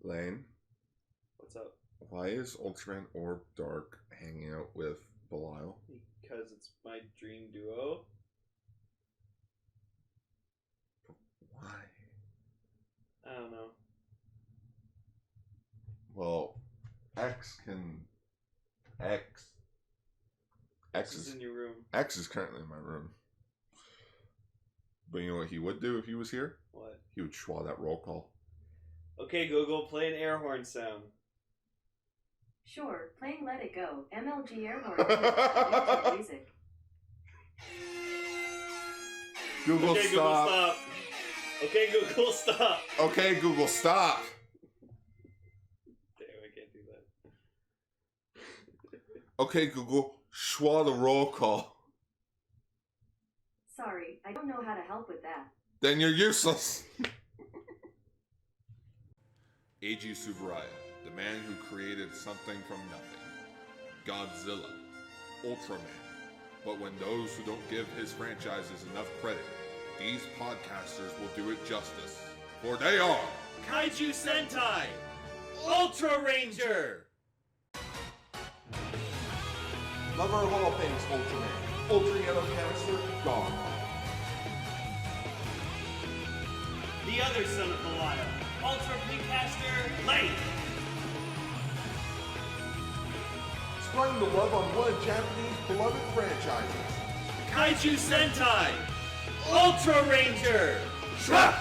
Lane, What's up? why is Ultraman Orb Dark hanging out with Belial? Because it's my dream duo. Why? I don't know. Well, X Is in your room. X is currently in my room. But you know what he would do if he was here? What? He would schwa that roll call. Okay, Google, play an air horn sound. Sure, playing Let It Go, MLG air horn music. Google, okay, stop. Google, stop. Okay, Google, stop. Okay, Google, stop. Damn, I can't do that. Okay, Google, schwa the roll call. Sorry, I don't know how to help with that. Then you're useless. Eiji Tsuburaya, the man who created something from nothing. Godzilla, Ultraman. But when those who don't give his franchises enough credit, these podcasters will do it justice. For they are Kaiju Sentai Ultraranger. Love our Hall of Fame's Ultraman. Ultra Yellow Canister, gone. The other son of Belial, Ultra Precaster Lane. Spreading the love on one of Japanese beloved franchises. Kaiju Sentai Ultraranger. Shrug.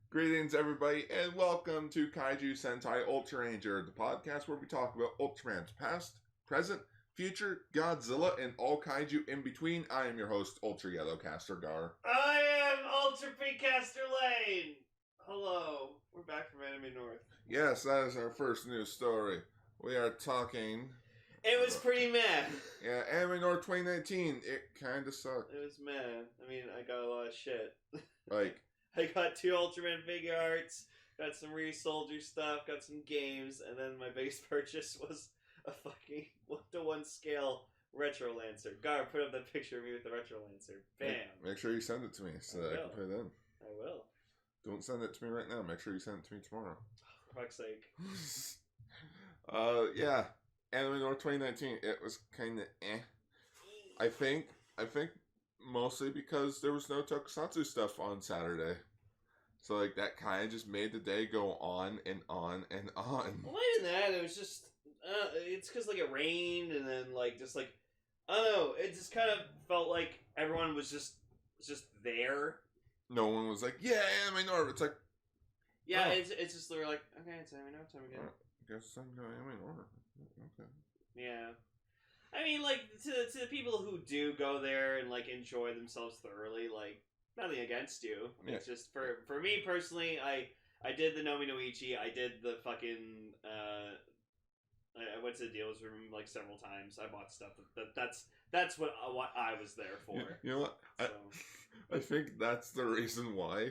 Greetings, everybody, and welcome to Kaiju Sentai Ultraranger, the podcast where we talk about Ultraman's past, present, future, Godzilla, and all kaiju in between. I am your host, Ultra Yellow Caster Gar. I am Ultra Precaster Lane. Hello, we're back from Anime North. Yes, that is our first news story. We are talking... It was pretty meh. Yeah, Anime North 2019. It kind of sucked. It was meh. I mean, I got a lot of shit. Like... I got 2 Ultraman figure arts, got some Re-Soldier stuff, got some games, and then my biggest purchase was a fucking 1-to-1 scale Retro Lancer. Gar, put up that picture of me with the Retro Lancer. Bam! Make sure you send it to me so that I can put it in. I will. Don't send it to me right now. Make sure you send it to me tomorrow. For fuck's sake. Yeah. Anime North 2019. It was kind of eh. I think mostly because there was no tokusatsu stuff on Saturday. So, like, that kind of just made the day go on and on and on. Well, not even that. It was just... it's because, like, it rained and then, like, just, like... I don't know. It just kind of felt like everyone was just there. No one was like, yeah, Anime North. It's like... Yeah, oh. it's just, they were like, okay, it's Anime North time again. I guess I'm going Anime North. Okay. Yeah. I mean, like, to the people who do go there and, like, enjoy themselves thoroughly, like, nothing against you. Yeah. It's just, for me personally, I did the Nomi no Ichi, I did the fucking, I went to the deals room, like, several times. I bought stuff. That's what I was there for. You know what? So. I think that's the reason why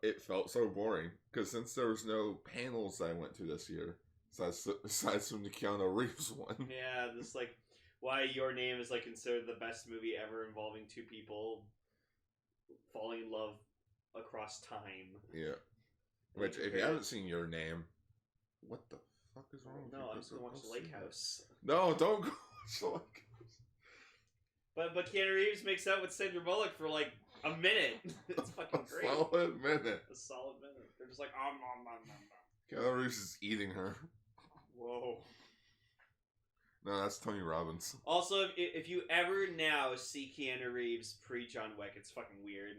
it felt so boring. Because since there was no panels I went to this year, aside from the Keanu Reeves one. Yeah, this, like, why Your Name is, like, considered the best movie ever involving 2 people falling in love across time. Yeah. Which, if you haven't seen Your Name, what the fuck is wrong with you? No, I'm just gonna watch Lake House. No, don't go watch the Lake House. But Keanu Reeves makes out with Sandra Bullock for, like, a minute. It's fucking great. Solid minute. A solid minute. They're just like, om. Keanu Reeves is eating her. Whoa. No, that's Tony Robbins. Also, if you ever now see Keanu Reeves pre-John Wick, it's fucking weird.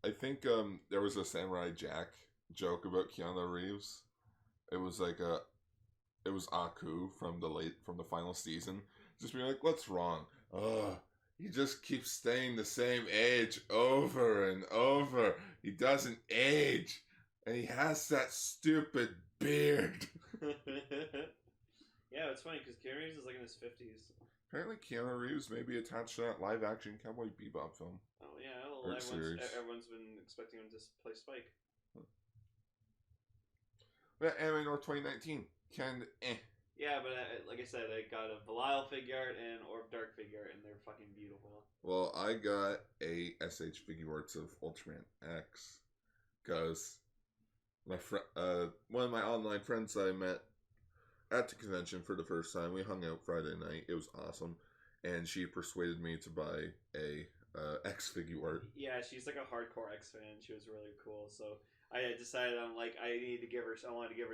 I think there was a Samurai Jack joke about Keanu Reeves. It was like it was Aku from the final season. Just being like, what's wrong? He just keeps staying the same age over and over. He doesn't age. And he has that stupid beard. Yeah, it's funny because Keanu Reeves is like in his 50s. Apparently Keanu Reeves may be attached to that live-action Cowboy Bebop film. Oh, yeah. Well, everyone's been expecting him to play Spike. But Anime North 2019. Yeah, but like I said, I got a Belial figure art and Orb Dark figure art, and they're fucking beautiful. Well, I got a SH figure arts of Ultraman X because my one of my online friends I met at the convention for the first time. We hung out Friday night. It was awesome, and she persuaded me to buy a X figure art. Yeah, she's like a hardcore X fan. She was really cool. So I decided I wanted to give her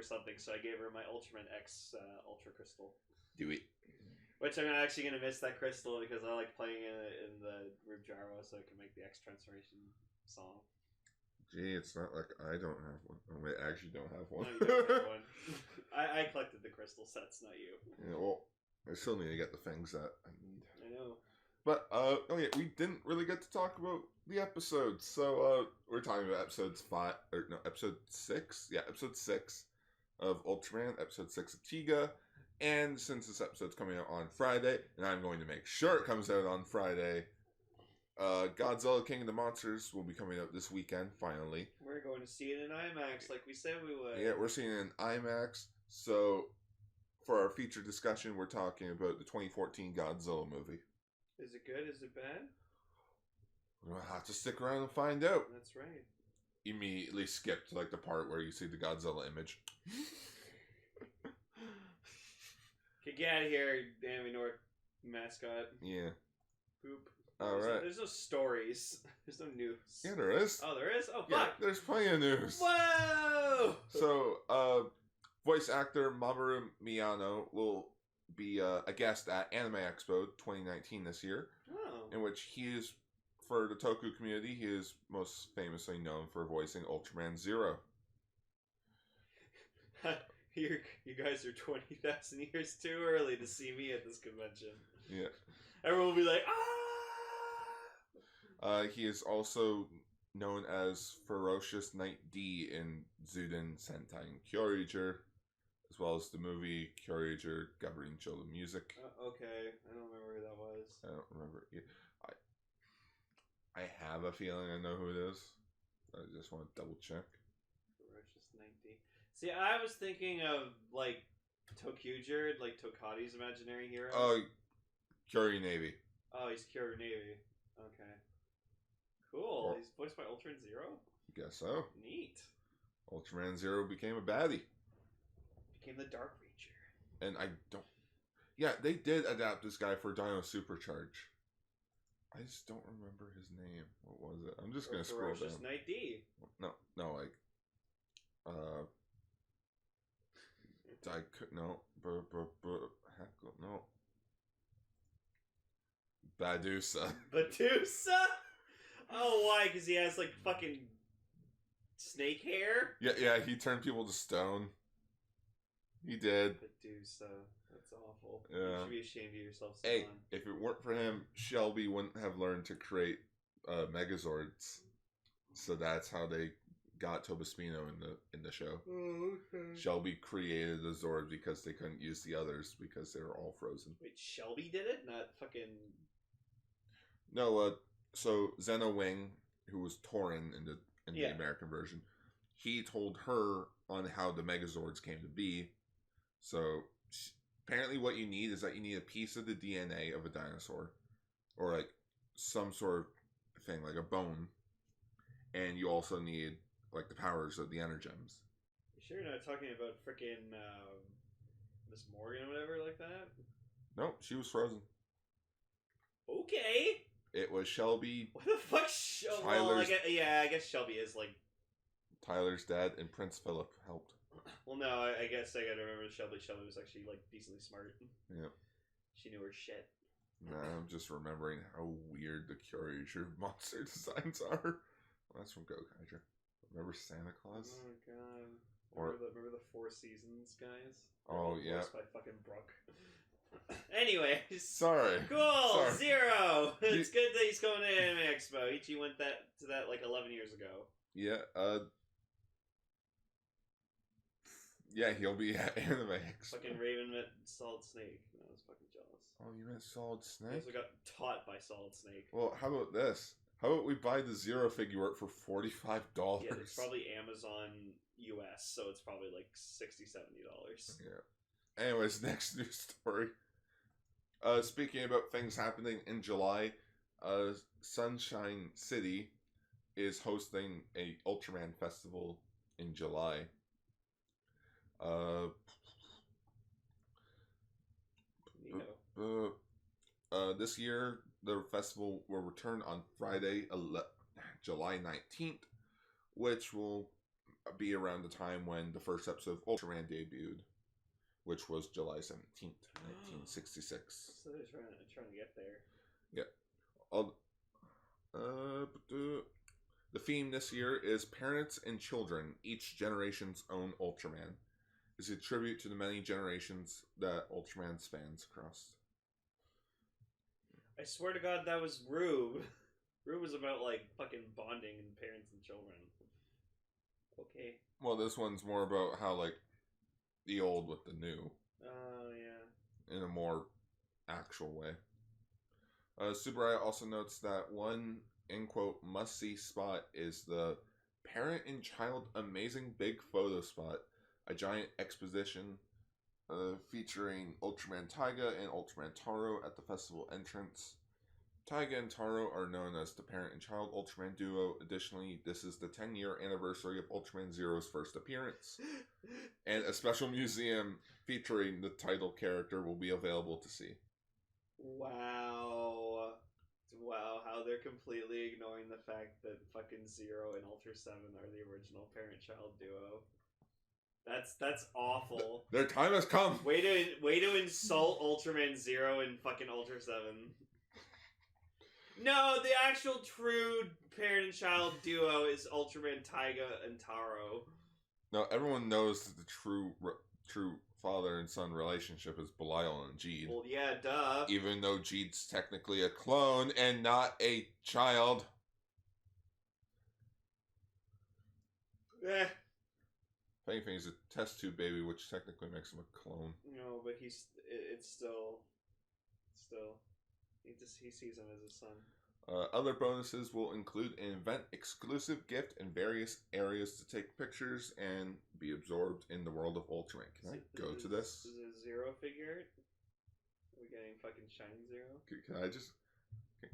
something. So I gave her my Ultraman X Ultra Crystal. Do it. Which I'm actually gonna miss that crystal because I like playing in the Rube Gyro, so I can make the X transformation song. Gee, it's not like I don't have one. Oh, wait, I actually don't have one. No, you don't have one. I collected the crystal sets, not you. Yeah, well, I still need to get the things that I need. I know. But, oh yeah, we didn't really get to talk about the episodes. So, we're talking about episode 6. Yeah, episode 6 of Ultraman, episode 6 of Tiga. And since this episode's coming out on Friday, and I'm going to make sure it comes out on Friday, Godzilla King of the Monsters will be coming out this weekend, finally. We're going to see it in IMAX like we said we would. Yeah, we're seeing it in IMAX. So, for our feature discussion, we're talking about the 2014 Godzilla movie. Is it good? Is it bad? We'll have to stick around and find out. That's right. Immediately skip to like the part where you see the Godzilla image. Okay, get out of here, Danny North mascot. Yeah. Poop. Alright. There's no stories. There's no news. Yeah, there is. Oh, there is? Oh, fuck. Yeah, there's plenty of news. Whoa! So, voice actor Mamoru Miyano will be a guest at Anime Expo 2019 this year. Oh. In which he is, for the Toku community, he is most famously known for voicing Ultraman Zero. You guys are 20,000 years too early to see me at this convention. Yeah. Everyone will be like, ah! He is also known as Ferocious Knight D in Zuden Sentai Ultraranger, as well as the movie Ultraranger governing children music. Okay, I don't remember who that was. I don't remember. I have a feeling I know who it is. I just want to double check. Ferocious 90. See, I was thinking of like Tokuger, like Tokati's imaginary hero. Oh, Curie Navy. Oh, he's Kyoto Navy. Okay. Cool. Well, He's voiced by Ultraman Zero? Guess so. Neat. Ultraman Zero became a baddie. Became the Dark Ranger. And I don't... Yeah, they did adapt this guy for Dino Supercharge. I just don't remember his name. What was it? I'm just going to scroll down. Ferocious Knight D. No, like... No. Heck, no. Badusa. Badusa? Oh, why? Because he has, like, fucking snake hair? Yeah, he turned people to stone. He did. Badusa. That's awful. Yeah. You should be ashamed of yourself, Salon. Hey, if it weren't for him, Shelby wouldn't have learned to create Megazords. So that's how they got Tobaspino in the show. Oh, okay. Shelby created the Zord because they couldn't use the others because they were all frozen. Wait, Shelby did it? Not fucking... No, so Zeno Wing, who was Torin in the American version, he told her on how the Megazords came to be. So apparently what you need is that you need a piece of the DNA of a dinosaur, or like some sort of thing, like a bone, and you also need like the powers of the Energems. You sure you're not talking about frickin' Miss Morgan or whatever like that? Nope, she was frozen. Okay. It was Shelby. What the fuck? Well, I guess Shelby is like Tyler's dad, and Prince Philip helped. Well, no, I guess I gotta remember Shelby. Shelby was actually like decently smart. Yeah. She knew her shit. Nah, I'm just remembering how weird the Curator monster designs are. Well, that's from Kaiju. Remember Santa Claus? Oh god. Remember the Four Seasons guys? Oh yeah. Voiced by fucking Brooke. Anyway, sorry. Cool. Sorry. Zero. It's good that he's going to Anime Expo. Ichi went to that like 11 years ago. Yeah. Yeah, he'll be at Anime Expo. Fucking Raven met Solid Snake. I was fucking jealous. Oh, you meant Solid Snake? I also got taught by Solid Snake. Well, how about this? How about we buy the Zero figure art for $45? Yeah, it's probably Amazon US, so it's probably like $60-$70. Yeah. Anyways, next news story. Speaking about things happening in July, Sunshine City is hosting a Ultraman festival in July. This year, the festival will return on Friday, July 19th, which will be around the time when the first episode of Ultraman debuted, which was July 17th, 1966. So they're trying to get there. Yeah. The theme this year is Parents and Children, each generation's own Ultraman. It's a tribute to the many generations that Ultraman spans across. I swear to God, that was Rube. Rube was about, like, fucking bonding and parents and children. Okay. Well, this one's more about how, like, the old with the new. Oh, yeah. In a more actual way. Subaraya also notes that one, end quote, must-see spot is the Parent and Child Amazing Big Photo Spot, a giant exposition featuring Ultraman Tiga and Ultraman Taro at the festival entrance. Tiga and Taro are known as the parent and child Ultraman duo. Additionally, this is the 10-year anniversary of Ultraman Zero's first appearance. And a special museum featuring the title character will be available to see. Wow. Wow, how they're completely ignoring the fact that fucking Zero and Ultra 7 are the original parent-child duo. That's awful. Their time has come. Way to insult Ultraman Zero and fucking Ultra 7. No, the actual true parent and child duo is Ultraman Tiga and Taro. No, everyone knows that the true father and son relationship is Belial and Jeed. Well, yeah, duh. Even though Jeed's technically a clone and not a child. Eh. If anything, he's a test tube baby, which technically makes him a clone. No, but it's still, he sees him as his son. Other bonuses will include an event-exclusive gift in various areas to take pictures and be absorbed in the world of Ultraman. Can I go to this? Is it a Zero figure? Are we getting fucking Shining Zero?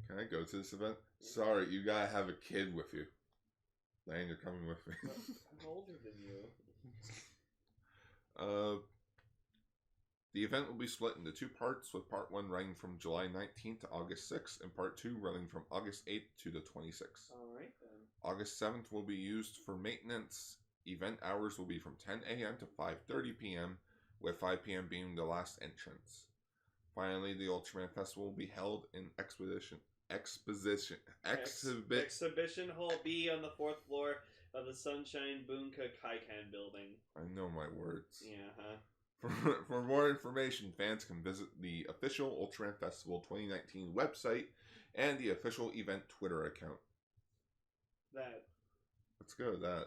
Can I go to this event? Sorry, you gotta have a kid with you. Lane, you're coming with me. I'm older than you. The event will be split into two parts, with part 1 running from July 19th to August 6th, and part 2 running from August 8th to the 26th. Alright then. August 7th will be used for maintenance. Event hours will be from 10 a.m. to 5:30 p.m., with 5 p.m. being the last entrance. Finally, the Ultraman Festival will be held in Exhibition Hall B on the 4th floor of the Sunshine Bunka Kaikan building. I know my words. Yeah, huh? For more information, fans can visit the official Ultraman Festival 2019 website and the official event Twitter account. Let's go with that.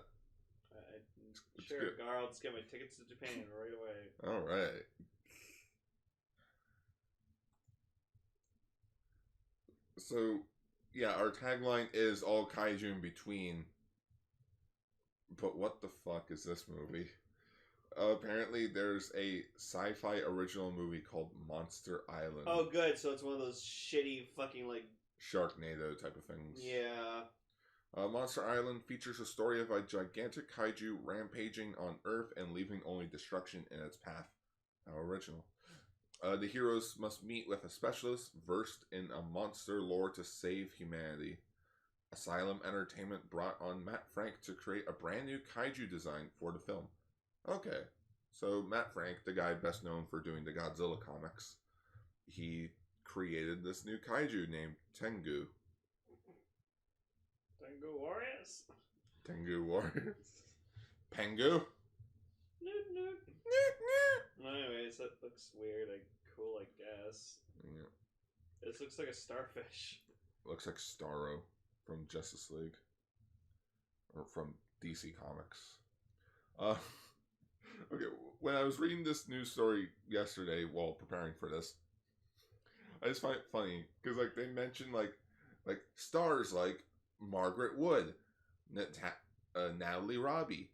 Sure, good. Gar, I'll just get my tickets to Japan right away. Alright. So, yeah, our tagline is all kaiju in between. But what the fuck is this movie? Apparently, there's a sci-fi original movie called Monster Island. Oh, good. So it's one of those shitty fucking, like... Sharknado type of things. Yeah. Monster Island features a story of a gigantic kaiju rampaging on Earth and leaving only destruction in its path. How original. The heroes must meet with a specialist versed in a monster lore to save humanity. Asylum Entertainment brought on Matt Frank to create a brand new kaiju design for the film. Okay, so Matt Frank, the guy best known for doing the Godzilla comics, he created this new kaiju named Tengu. Tengu Warriors? Tengu Warriors? Pengu? Noot noot. Anyways, that looks weird. Cool, I guess. Yeah. This looks like a starfish. Looks like Starro from Justice League. Or from DC Comics. Okay, when I was reading this news story yesterday while preparing for this, I just find it funny because they mentioned like stars like Margaret Wood, Natalie Robbie,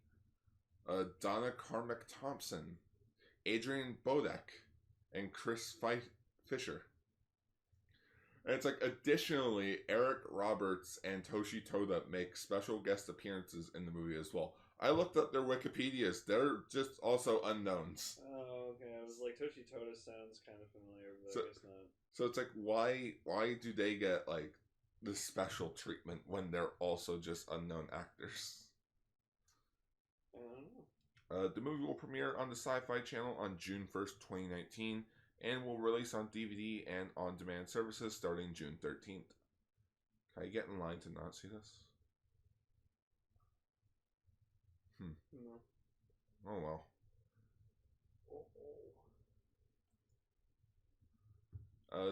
Donna Carmack Thompson, Adrian Bodek and Chris Fisher. And it's like, additionally, Eric Roberts and Toshi Toda make special guest appearances in the movie as well. I looked up their Wikipedias. They're just also unknowns. Oh, okay. I was like, Toshi Toda sounds kind of familiar, but I guess not. So it's like, why do they get, like, the special treatment when they're also just unknown actors? I don't know. The movie will premiere on the Sci-Fi Channel on June 1st, 2019, and will release on DVD and on-demand services starting June 13th. Can I get in line to not see this? No. Oh well.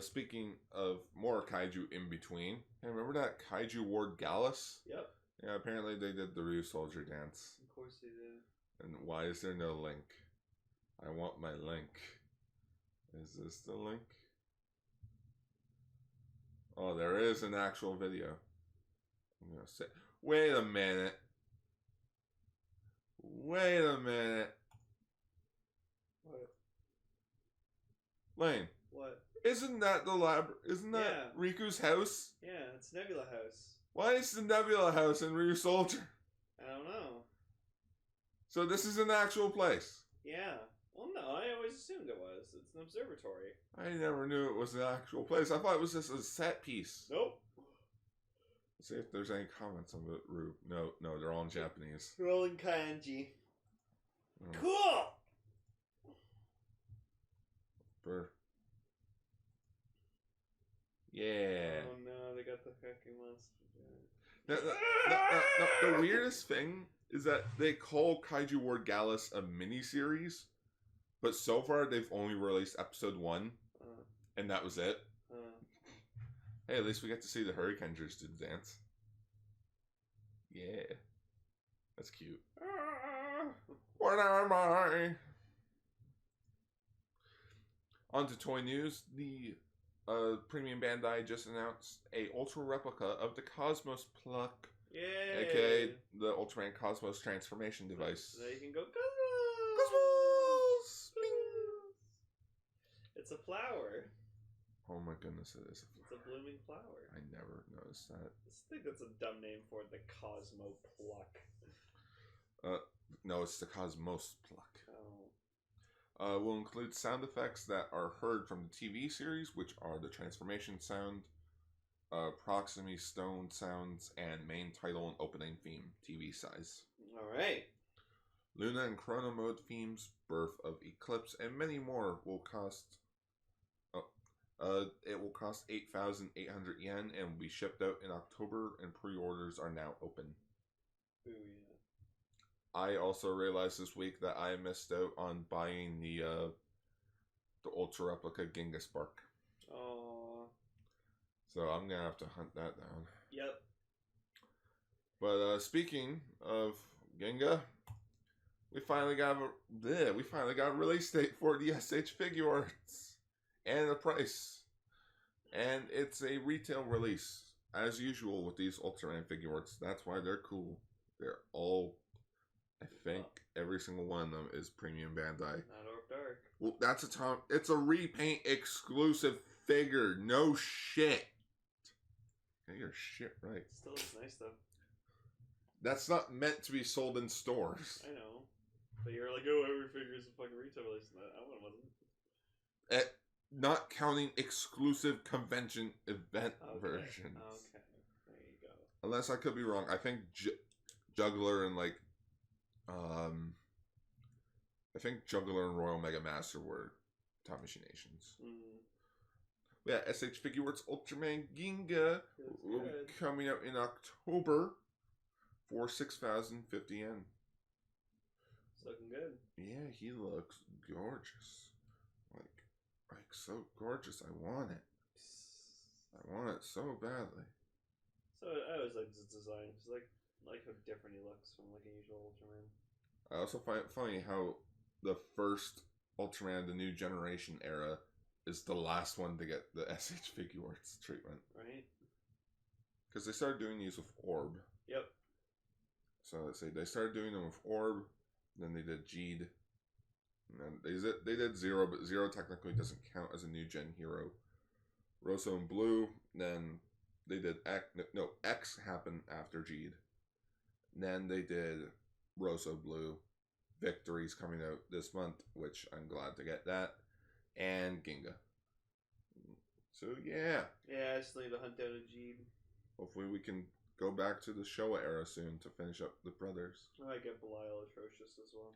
Speaking of more kaiju in between, hey, remember that kaiju ward Gallus? Yep. Yeah, apparently they did the Ryu Soldier dance. Of course they did. And why is there no link? I want my link. Is this the link? Oh, there is an actual video. I'm gonna say, wait a minute. Wait a minute. What? Lane. What? Isn't that the lab? Isn't that Riku's house? Yeah, it's Nebula House. Why is the Nebula house in Ryu Soldier? I don't know. So this is an actual place. Yeah. Well, no, I always assumed it was. It's an observatory. I never knew it was an actual place. I thought it was just a set piece. Nope. Let's see if there's any comments on the Rube. No, they're all in Japanese. Rolling kanji. Oh. Cool! Burr. Yeah. Oh no, they got the fucking monster. The weirdest thing is that they call Kaiju Ward Gallus a miniseries, but so far they've only released episode 1, and that was it. Hey, at least we get to see the Hurricanegers do the dance. Yeah. That's cute. What am I? On to toy news. The Premium Bandai just announced a Ultra replica of the Cosmos Pluck. Yay! AKA the Ultraman Cosmos transformation device. So you can go Cosmos! Cosmos! Bling! It's a flower. Oh my goodness, it is a flower. It's a blooming flower. I never noticed that. I think that's a dumb name for it, the Cosmo Pluck. No, it's the Cosmos Pluck. Oh. Will include sound effects that are heard from the TV series, which are the transformation sound, proximity stone sounds, and main title and opening theme, TV size. Alright. Luna and Chrono Mode themes, Birth of Eclipse, and many more will cost... it will cost 8,800 yen and will be shipped out in October, and pre-orders are now open. Ooh, yeah. I also realized this week that I missed out on buying the Ultra Replica Ginga Spark. Aww. So I'm gonna have to hunt that down. Yep. But speaking of Ginga, we finally got a release date for the SH Figure Arts and a price, and it's a retail release as usual with these Ultraman figure arts. That's why they're cool. They're all, I think, every single one of them is Premium Bandai. Not Orc Dark. Well, that's it's a repaint exclusive figure. No shit. Get your shit right. Still looks nice though. That's not meant to be sold in stores. I know. But you're like, oh, every figure is a fucking retail release. That one wasn't. Not counting exclusive convention event versions. Okay. There you go. Unless I could be wrong. I think Juggler and like, I think Juggler and Royal Mega Master were Top Machine Nations. Yeah, SH Figure Arts Ultraman Ginga will be coming out in October for 6,050 yen. It's looking good. Yeah, he looks gorgeous. Like so gorgeous. I want it. I want it so badly. So I always like his design. It's like how different he looks from like a usual Ultraman. I also find it funny how the first Ultraman, the new generation era, is the last one to get the SH Figure Arts treatment. Right? Because they started doing these with Orb. Yep. So let's say they started doing them with Orb, then they did Jeed, And they did Zero, but Zero technically doesn't count as a new gen hero. Rosso and Blue, then they did X. No, X happened after Jeed. Then they did Rosso Blue. Victory's coming out this month, which I'm glad to get that. And Ginga. So, yeah. Yeah, I still need to hunt down a Jeed. Hopefully we can go back to the Showa era soon to finish up the brothers. I might get Belial Atrocious as well.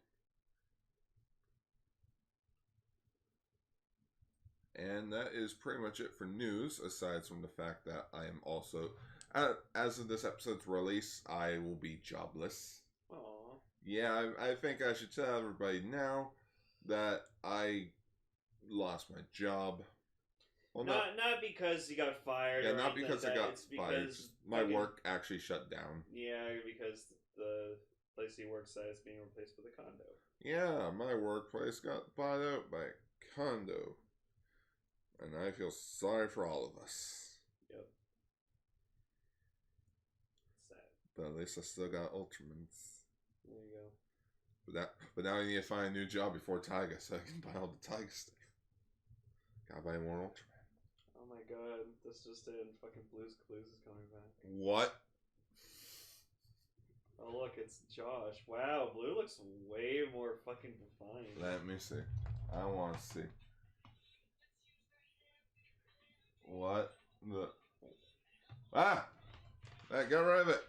And that is pretty much it for news, aside from the fact that I am also, as of this episode's release, I will be jobless. Aww. Yeah, I think I should tell everybody now that I lost my job. Well, not because you got fired. Yeah, or not anything because like I that. got It's fired. because My work actually shut down. Yeah, because the place he works at is being replaced with a condo. Yeah, my workplace got bought out by a condo. And I feel sorry for all of us. Yep. Sad. But at least I still got Ultramans. There you go. But now I need to find a new job before Tiga so I can buy all the Tiga stuff. Gotta buy more Ultraman. Oh my god, this just in. Fucking Blue's Clues is coming back. What? Oh look, it's Josh. Wow, Blue looks way more fucking defined. Let me see. I want to see. What the? Ah! Get rid of it.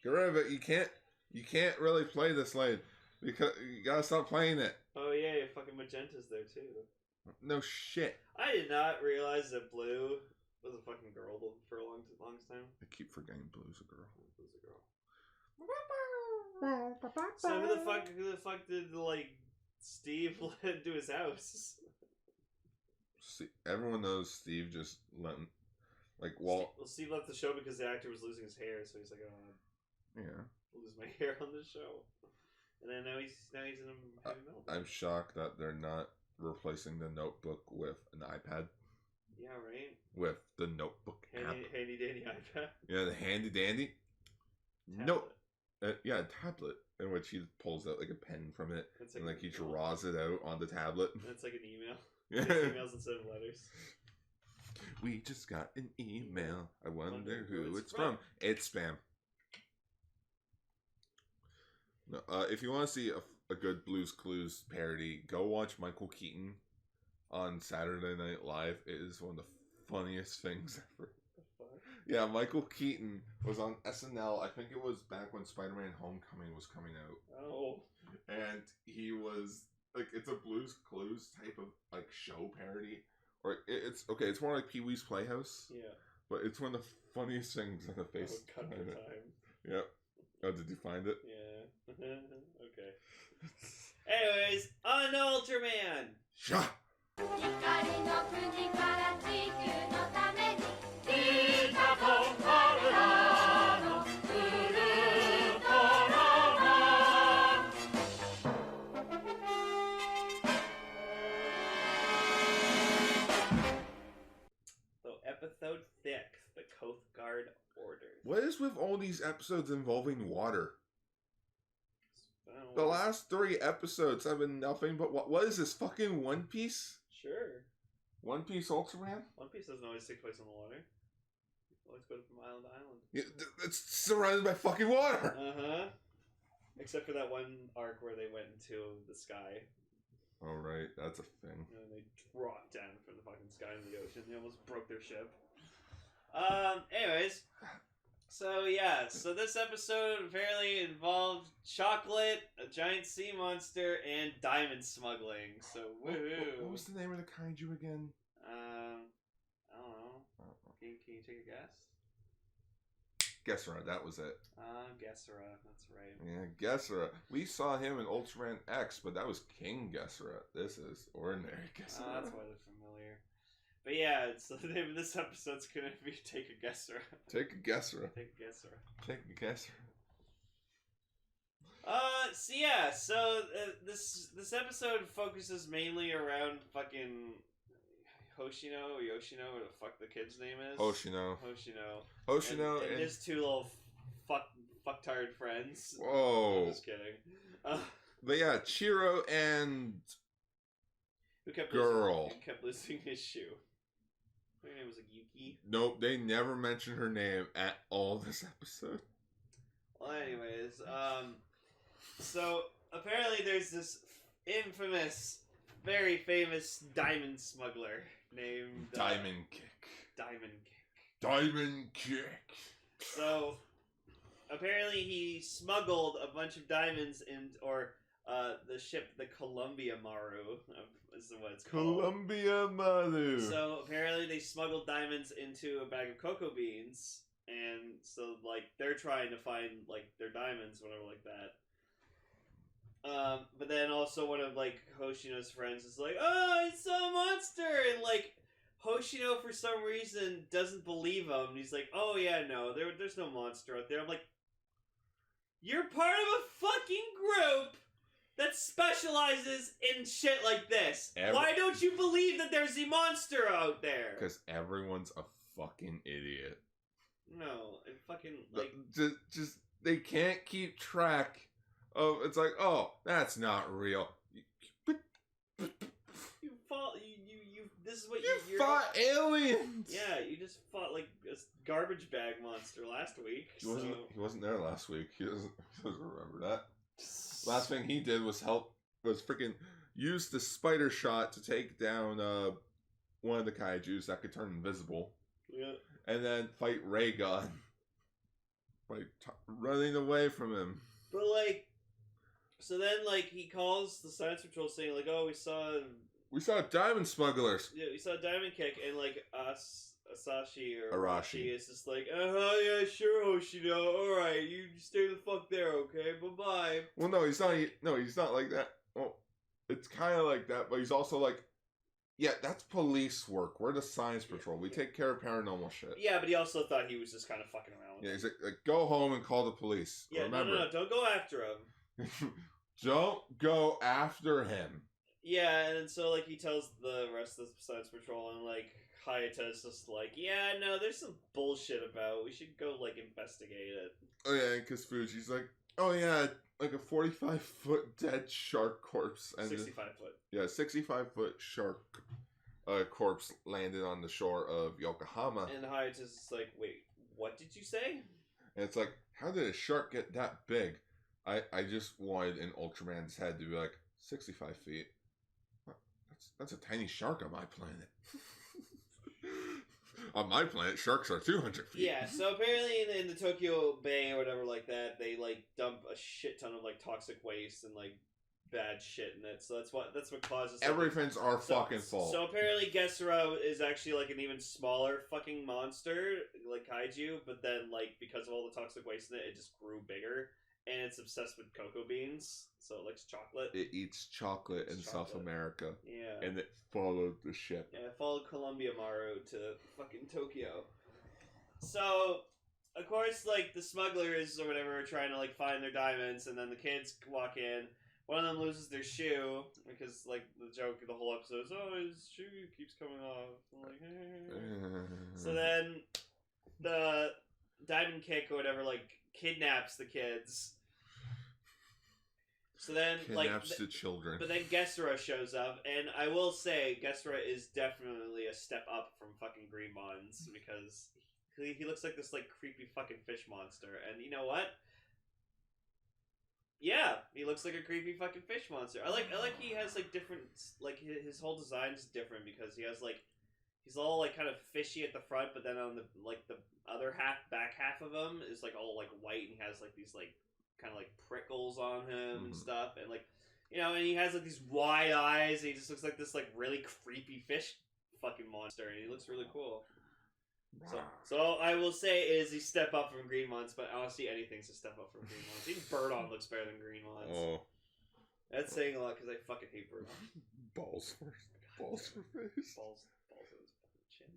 Get rid of it. You can't really play this lane because you gotta stop playing it. Oh yeah, fucking Magenta's there too. No shit. I did not realize that Blue was a fucking girl for a long time. I keep forgetting Blue's a girl. Blue's a girl. So who the fuck did like Steve let into his house? See, everyone knows Steve just let Walt. Well, Steve left the show because the actor was losing his hair, so he's like, "Oh, Yeah. I'll lose my hair on the show." And then now he's in a heavy metal. I'm shocked that they're not replacing the notebook with an iPad. Yeah, right. With the notebook app. Handy dandy iPad. Yeah, the handy dandy. Nope. Yeah, a tablet in which he pulls out like a pen from it, and like he draws it out on the tablet. And it's like an email. Yeah. Emails instead of letters. We just got an email. I wonder who it's from. It's spam. No, if you want to see a good Blue's Clues parody, go watch Michael Keaton on Saturday Night Live. It is one of the funniest things ever. Yeah, Michael Keaton was on SNL. I think it was back when Spider-Man Homecoming was coming out. Oh. And he was like, it's a Blue's Clues type of like show parody, or it's okay. It's more like Pee-wee's Playhouse. Yeah. But it's one of the funniest things in the face. Oh, cut the time. Yep. Oh, did you find it? Yeah. Okay. Anyways, on Ultraman. Shah. Episode 6, the Coast Guard orders. What is with all these episodes involving water? The last 3 episodes have been nothing but what is this, fucking One Piece? Sure. One Piece Ultraman? One Piece doesn't always take place on the water. You always go from island to island. Yeah, it's surrounded by fucking water! Uh-huh. Except for that one arc where they went into the sky. Oh, right. That's a thing. And they dropped down from the fucking sky into the ocean. They almost broke their ship. Anyways. So, yeah. So, this episode apparently involved chocolate, a giant sea monster, and diamond smuggling. So, woohoo. What was the name of the kaiju again? I don't know. Can you take a guess? Gesura, that was it. Gesura, that's right. Yeah, Gesura. We saw him in Ultraman X, but that was King Gesura. This is ordinary Gesura. That's why they're familiar. But yeah, so the name of this episode's gonna be Take a Gesura. Take a Gesura. Take a Gesura. Take a Gesura. So yeah, so this episode focuses mainly around fucking Hoshino or Yoshino, or the fuck the kid's name is. Hoshino. And his 2 little fucktard friends. Whoa. I'm just kidding. But yeah, Chiro and Who kept girl. Who kept losing his shoe. Her name was like Yuki. Nope, they never mentioned her name at all this episode. Well, anyways, so apparently there's this infamous, very famous diamond smuggler named Diamond Kick. Diamond Kick. Diamond Kick. So apparently he smuggled a bunch of diamonds the ship, the Columbia Maru, is what it's called. Columbia Maru. So apparently they smuggled diamonds into a bag of cocoa beans, and so like they're trying to find like their diamonds, whatever, like that. But then also one of like Hoshino's friends is like, "Oh, it's a monster," and like Hoshino for some reason doesn't believe him. He's like, "Oh yeah, no, there's no monster out there." I'm like, "You're part of a fucking group that specializes in shit like this. Why don't you believe that there's a monster out there?" Because everyone's a fucking idiot. No, it fucking like just they can't keep track of. It's like, oh, that's not real. you fought you. This is what you fought aliens. Yeah, you just fought like a garbage bag monster last week. He wasn't there last week. He doesn't remember that. Last thing he did was freaking use the spider shot to take down one of the kaijus that could turn invisible. Yeah. And then fight Ray Gun by running away from him. But like, so then like he calls the science patrol saying like, "Oh, we saw diamond smugglers." Yeah, we saw Diamond Kick, and like Asashi or Arashi is just like, yeah, sure, Hoshino, alright, you stay the fuck there, okay, bye-bye. Well, no, he's not like that. Well, it's kind of like that, but he's also like, yeah, that's police work. We're the science patrol. We take care of paranormal shit. Yeah, but he also thought he was just kind of fucking around with Yeah, he's like, go home and call the police. Yeah, remember. no, don't go after him. Don't go after him. Yeah, and so, like, he tells the rest of the science patrol, and, like, Hayata's just like, yeah, no, there's some bullshit about. We should go, like, investigate it. Oh, yeah, because Fuji's like, oh, yeah, like a 45-foot dead shark corpse. And 65-foot. Yeah, 65-foot shark corpse landed on the shore of Yokohama. And Hayata's just like, wait, what did you say? And it's like, how did a shark get that big? I just wanted in Ultraman's head to be like, 65 feet. That's a tiny shark on my planet. On my planet, sharks are 200 feet. Yeah, so apparently in the Tokyo Bay or whatever like that, they like dump a shit ton of like toxic waste and like bad shit in it. So that's what causes everything's our fucking fault. So apparently Gesura is actually like an even smaller fucking monster, like kaiju, but then like because of all the toxic waste in it, it just grew bigger. And it's obsessed with cocoa beans, so it likes chocolate. It eats chocolate in South America. Yeah. And it followed the ship. Yeah, it followed Columbia Maru to fucking Tokyo. So, of course, like, the smugglers or whatever are trying to, like, find their diamonds, and then the kids walk in. One of them loses their shoe, because, like, the joke of the whole episode is, oh, his shoe keeps coming off. I'm like, hey. So then, the Diamond Kick or whatever, like, kidnaps the kids. So then, kidnaps the children. But then Gesura shows up, and I will say, Gesura is definitely a step up from fucking Green Mons, because he looks like this, like, creepy fucking fish monster, and you know what? Yeah, he looks like a creepy fucking fish monster. I like he has, like, different, like, his whole design is different, because he has, like, he's all, like, kind of fishy at the front, but then on the, like, the other back half of him is, like, all, like, white, and he has, like, these, like, kind of, like, prickles on him and stuff, and, like, you know, and he has, like, these wide eyes, and he just looks like this, like, really creepy fish fucking monster, and he looks really cool. So I will say is he step up from Green Mons, but honestly, anything's a step up from Green Mons. Even Birdon looks better than Green Mons. Oh. That's saying a lot, because I fucking hate Birdon. Balls first. Balls for face. Balls on his fucking chin.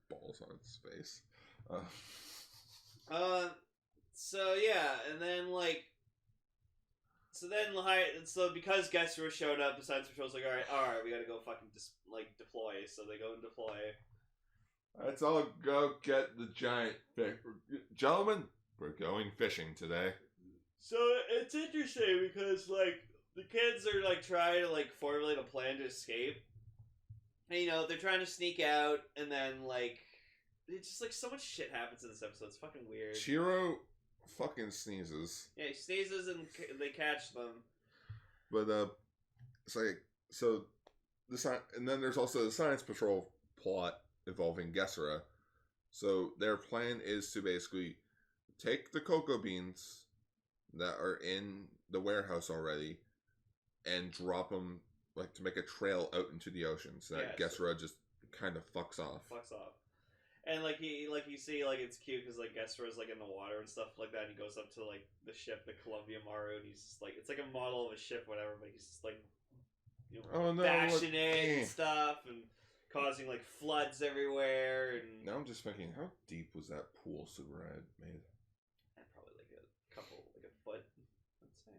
Balls on his face. So yeah, and then like, so because Gesura showed up, the science patrol's like, all right, we gotta go fucking deploy. So they go and deploy. Let's all go get the giant fish. Gentlemen, we're going fishing today. So it's interesting because like the kids are like trying to like formulate a plan to escape. And, you know, they're trying to sneak out, and then like it's just like so much shit happens in this episode. It's fucking weird. Chiro fucking sneezes. Yeah, he sneezes and they catch them. But it's like so and then there's also the Science Patrol plot involving Gesura. So their plan is to basically take the cocoa beans that are in the warehouse already and drop them, like, to make a trail out into the ocean so that Gesura just kind of fucks off. And like you see, like, it's cute because like Gesura's like in the water and stuff like that, and he goes up to like the ship, the Columbia Maru, and he's just like, it's like a model of a ship, whatever, but he's just like, you know, bashing it and stuff and causing like floods everywhere. And now I'm just thinking, how deep was that pool Subarad made? Probably like a couple, like a foot, I'd say.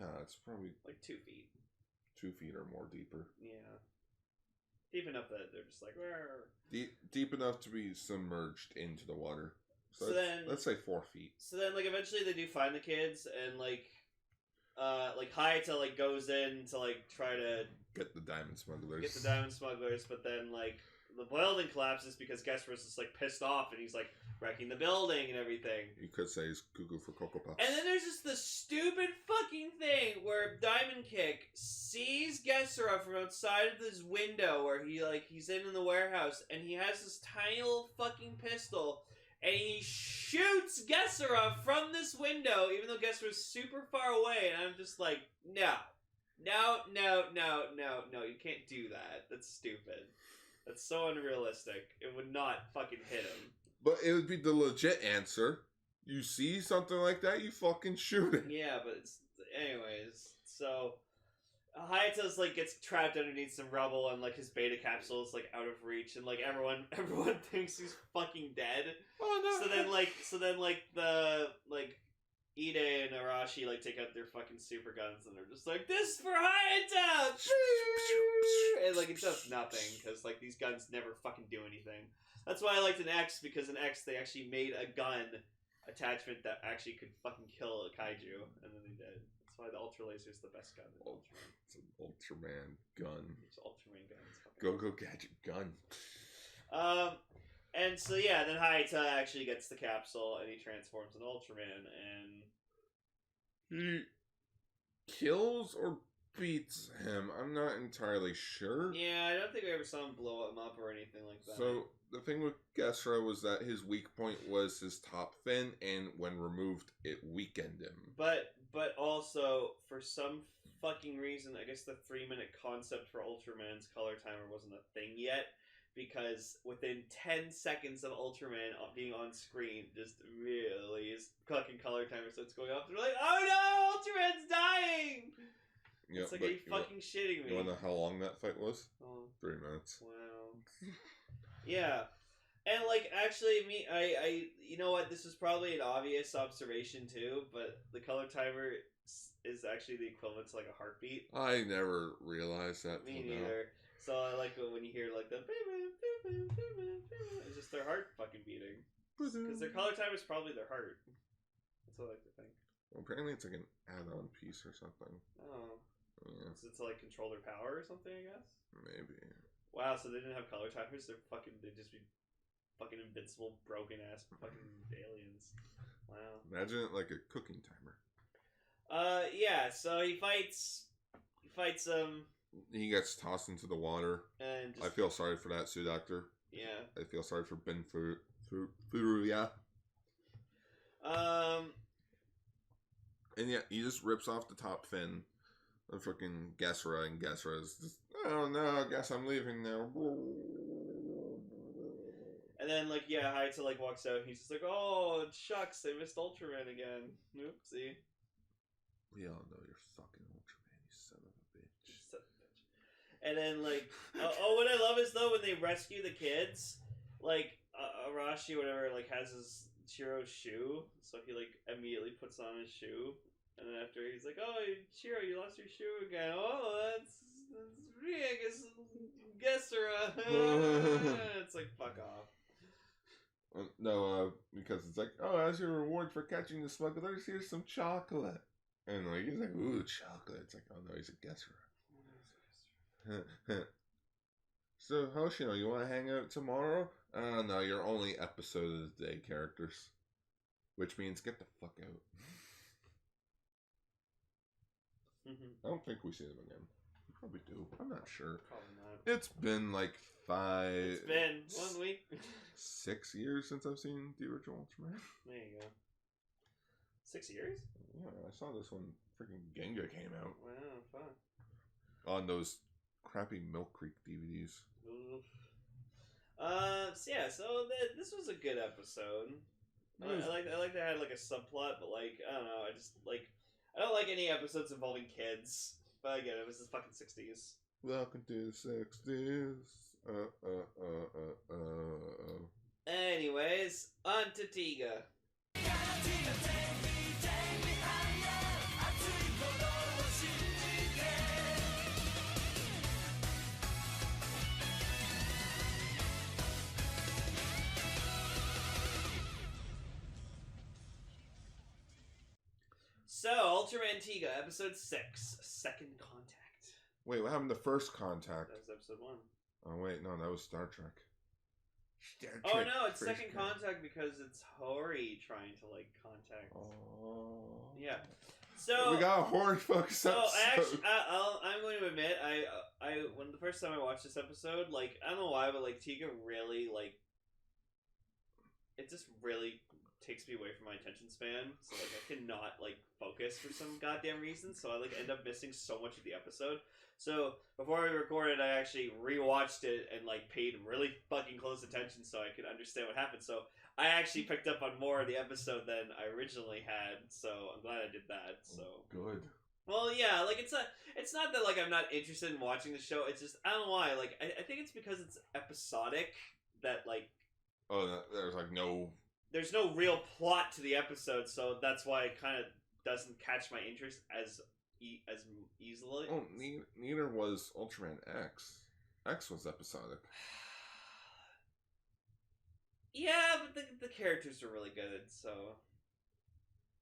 No, it's probably like 2 feet. 2 feet or more deeper. Yeah. Deep enough that they're just like, deep enough to be submerged into the water. So then, let's say 4 feet. So then, like, eventually they do find the kids, and like Hayata like goes in to like try to get the diamond smugglers. But then like the building collapses because Gesura's just like pissed off, and he's like wrecking the building and everything. You could say he's cuckoo for Cocoa Puffs. And then there's just the stupid fucking thing where Diamond Kick sees Gesura from outside of this window where he's in the warehouse, and he has this tiny little fucking pistol, and he shoots Gesura from this window, even though Gesura's super far away, and I'm just like, no, you can't do that. That's stupid. That's so unrealistic. It would not fucking hit him. But it would be the legit answer. You see something like that, you fucking shoot it. Yeah, but anyways, so Hayata's like gets trapped underneath some rubble, and like his beta capsule is like out of reach, and like everyone thinks he's fucking dead. Oh no. So then the Ide and Arashi like take out their fucking super guns, and they're just like, "This for Hayata!" And like it does nothing because like these guns never fucking do anything. That's why I liked an X, because in X they actually made a gun attachment that actually could fucking kill a kaiju, and then they did. That's why the Ultra Laser is the best gun in Ultraman. It's an Ultraman gun. It's Ultraman guns. Go gadget gun. And so yeah, then Hayata actually gets the capsule, and he transforms into Ultraman, and he kills or beats him. I'm not entirely sure. Yeah, I don't think we ever saw him blow him up or anything like that. So the thing with Gesura was that his weak point was his top fin, and when removed, it weakened him. But also, for some fucking reason, I guess the 3-minute concept for Ultraman's color timer wasn't a thing yet, because within 10 seconds of Ultraman being on screen, just really is fucking color timer starts going off. They're like, oh no, Ultraman's dying! Yeah, it's like, are you fucking shitting me? You wanna know how long that fight was? Oh. 3 minutes. Wow. Yeah. And like, actually, I you know what, this is probably an obvious observation too, but the color timer is actually the equivalent to like a heartbeat. I never realized that. Me neither. So I like when you hear like the it's just their heart fucking beating. Because their color timer is probably their heart. That's what I like to think. Well, apparently it's like an add-on piece or something. Oh. Yeah. Is it to like control their power or something, I guess? Maybe. Wow, so they didn't have color timers? They'd just be fucking invincible, broken ass fucking aliens. Wow. Imagine it like a cooking timer. Yeah, so he fights He gets tossed into the water. And just, I feel sorry for that Sue Doctor. Yeah. I feel sorry for Ben Furuya. And yeah, he just rips off the top fin of freaking Gesura, and Gesura's just, oh no, I guess I'm leaving now. And then, like, yeah, Hayata, like, walks out, and he's just like, oh, shucks, I missed Ultraman again. Oopsie. We all know you're fucking Ultraman, you son of a bitch. And then, like, what I love is, though, when they rescue the kids, like, Arashi, whatever, like, has his Chiro's shoe, so he, like, immediately puts on his shoe, and then after he's like, oh, Chiro, you lost your shoe again. Oh, that's Gesura. It's like, fuck off. No, because it's like, oh, as your reward for catching the smugglers, here's some chocolate. And like he's like, ooh, chocolate. It's like, oh no, he's a Gesura. So Hoshino, you want to hang out tomorrow? No, you're only episode of the day characters, which means get the fuck out. I don't think we see them again. We probably do. I'm not sure. Probably not. It's been like It's been 1 week. 6 years since I've seen the original Ultraman. There you go. 6 years? Yeah, I saw this when freaking Genga came out Wow, fun. on those crappy Milk Creek DVDs. Oof. This was a good episode. I like that it had like a subplot, but like I don't know, I don't like any episodes involving kids. But again, it was the fucking 60s. Welcome to the 60s. Anyways, on to Tiga. So, Ultraman Tiga, episode 6, Second Contact. Wait, what happened to First Contact? That was episode 1. Oh wait, no, that was Star Trek. Oh no, it's Second Contact because it's Hori trying to like contact. Oh. Yeah. So we got a horror focus episode. I'm going to admit, when the first time I watched this episode, like I don't know why, but like Tiga really like, it just really takes me away from my attention span. So like I cannot like focus for some goddamn reason. So I like end up missing so much of the episode. So before we recorded, I actually rewatched it and like paid really fucking close attention so I could understand what happened. So I actually picked up on more of the episode than I originally had. So I'm glad I did that. So good. Well, yeah, like it's not that like I'm not interested in watching the show. It's just I don't know why. Like I think it's because it's episodic that like. Oh, There's no real plot to the episode, so that's why it kind of doesn't catch my interest as easily. Oh, neither was Ultraman X. X was episodic. Yeah, but the characters are really good, so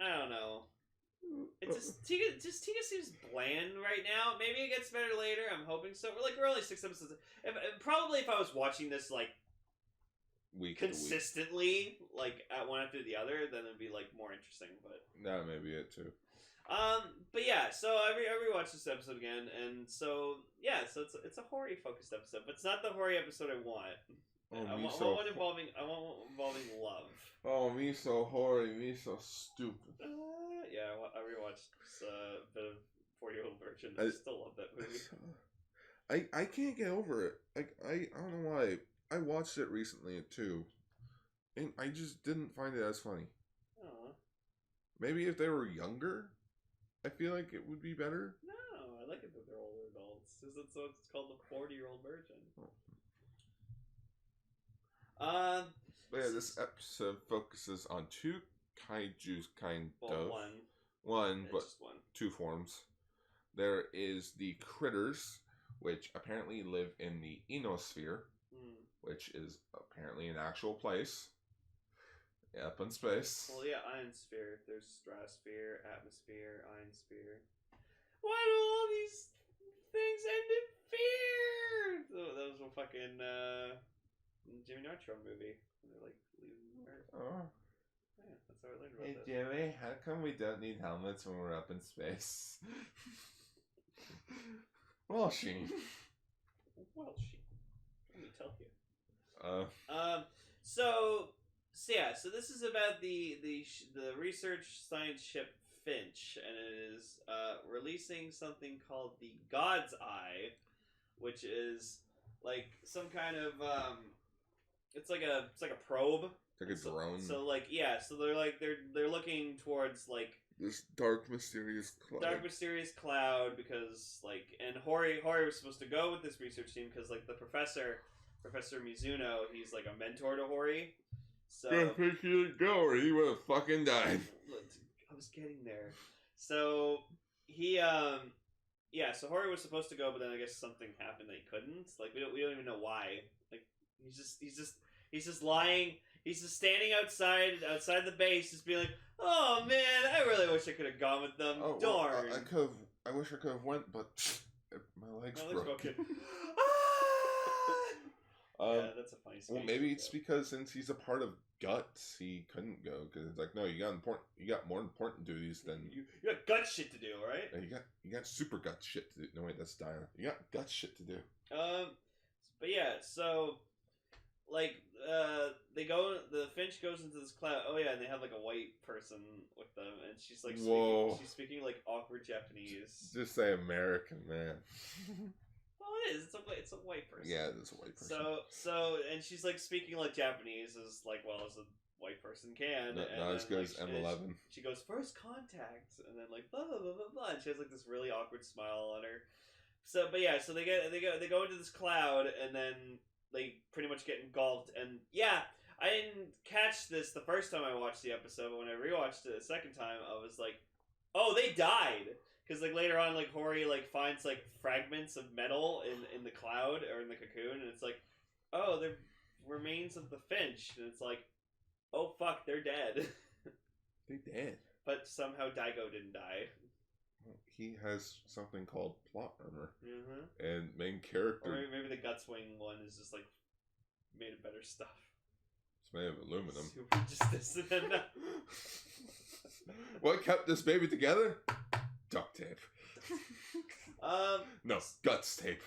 I don't know. It just Tiga seems bland right now. Maybe it gets better later. I'm hoping so. We're only 6 episodes. Probably if I was watching this like week consistently, like at one after the other, then it'd be like more interesting. But that may be it too. But yeah, so I rewatched this episode again, and so yeah, so it's a Hori focused episode, but it's not the Hori episode I want. I want one involving love. Oh, me so Hori, me so stupid. Yeah, I rewatched a bit of 40-Year-Old Virgin. I still love that movie. I can't get over it. Like I don't know why. I watched it recently too, and I just didn't find it as funny. Aww. Maybe if they were younger, I feel like it would be better. No, I like it that they're older adults. It's called the 40-Year-Old Virgin. Oh. But yeah, this episode focuses on 2 kaijus, one, but just one. 2 forms. There is the critters, which apparently live in the ionosphere, which is apparently an actual place. Up in space. Well, yeah, ionosphere. There's stratosphere, atmosphere, ionosphere. Why do all these things end in fear? Oh, that was a fucking Jimmy Neutron movie. They're like leaving Earth. Oh. Yeah, that's how I learned about Hey that. Jimmy, how come we don't need helmets when we're up in space? Well, Sheen. Well, Sheen. Let me tell you. So this is about the research science ship Finch, and it is releasing something called the God's Eye, which is like some kind of it's like a probe. It's like a drone. So they're looking towards like this dark mysterious cloud because like, and Hori was supposed to go with this research team because like the Professor Mizuno, he's like a mentor to Hori. So if he didn't go, or he would have fucking died. I was getting there. So he so Hori was supposed to go, but then I guess something happened that he couldn't. Like we don't even know why. Like he's just lying He's just standing outside the base, just being like, "Oh man, I really wish I could have gone with them. Oh, Darn." well, I wish I could have went, but my legs broke. broken. Yeah, that's a funny sketch. Well, maybe it's because since he's a part of Guts, he couldn't go because it's like, no, you got more important duties than you got gut shit to do, right? You got super Guts shit to do. No wait, that's Dire. You got Guts shit to do. But yeah, so like the Finch goes into this cloud. Oh yeah, and they have like a white person with them, and she's like speaking like awkward Japanese. Just say American, man. Well, it is. It's a white person. Yeah, it is a white person. So, and she's like speaking like Japanese as like well as a white person can. Not as good as M11. She goes first contact, and then like blah blah blah blah blah, and she has like this really awkward smile on her. So, but yeah, so they go into this cloud, and then they pretty much get engulfed. And yeah, I didn't catch this the first time I watched the episode, but when I rewatched it the second time, I was like, oh, they died. Because like later on, like Hori like finds like fragments of metal in the cloud or in the cocoon, and it's like, oh, they're remains of the Finch, and it's like, oh fuck, they're dead. They dead. But somehow Daigo didn't die. He has something called plot armor, mm-hmm. and main character. Or maybe the Gutswing one is just like made of better stuff. It's made of aluminum. Super just this and then that. What kept this baby together? Duct tape. No, guts tape.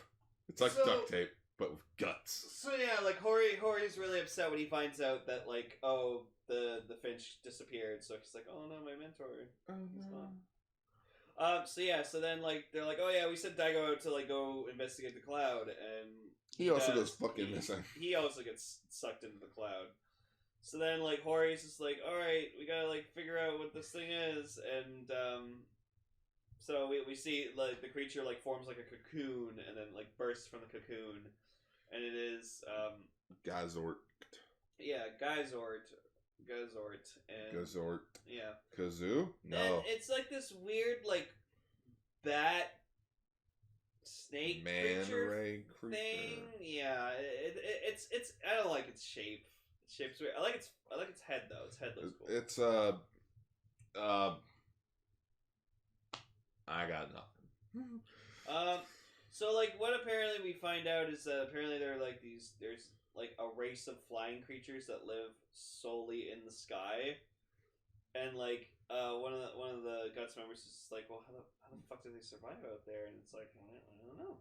It's like duct tape, but with guts. So yeah, like Hori's really upset when he finds out that like, oh, the Finch disappeared. So he's like, oh no, my mentor. Oh He's no. gone. So then like they're like, oh yeah, we sent Daigo out to like go investigate the cloud, and he also goes fucking missing. He also gets sucked into the cloud. So then like Hori's just like, all right, we gotta like figure out what this thing is, and so we see like the creature like forms like a cocoon and then like bursts from the cocoon, and it is Gazort. Yeah, Gazort, and Gazort. Yeah. Kazoo? No. And it's like this weird like bat snake creature thing. Yeah, it's I don't like its shape. Its shape's weird. I like its head though. Its head looks cool. It's I got nothing. So like what apparently we find out is that apparently there's like a race of flying creatures that live solely in the sky, and like one of the Guts members is like, well, how the fuck do they survive out there? And it's like, I don't know.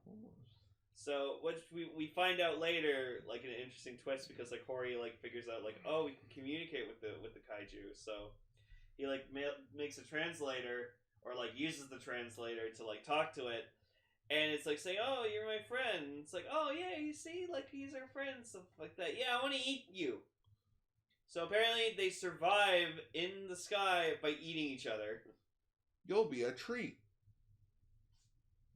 So what we find out later, like an interesting twist, because like Hori like figures out like, oh, we can communicate with the kaiju, so he like makes a translator, or like uses the translator to like talk to it, and it's like saying, oh, you're my friend. It's like, oh yeah, you see, like he's our friend, stuff like that. Yeah, I want to eat you. So apparently they survive in the sky by eating each other. You'll be a treat.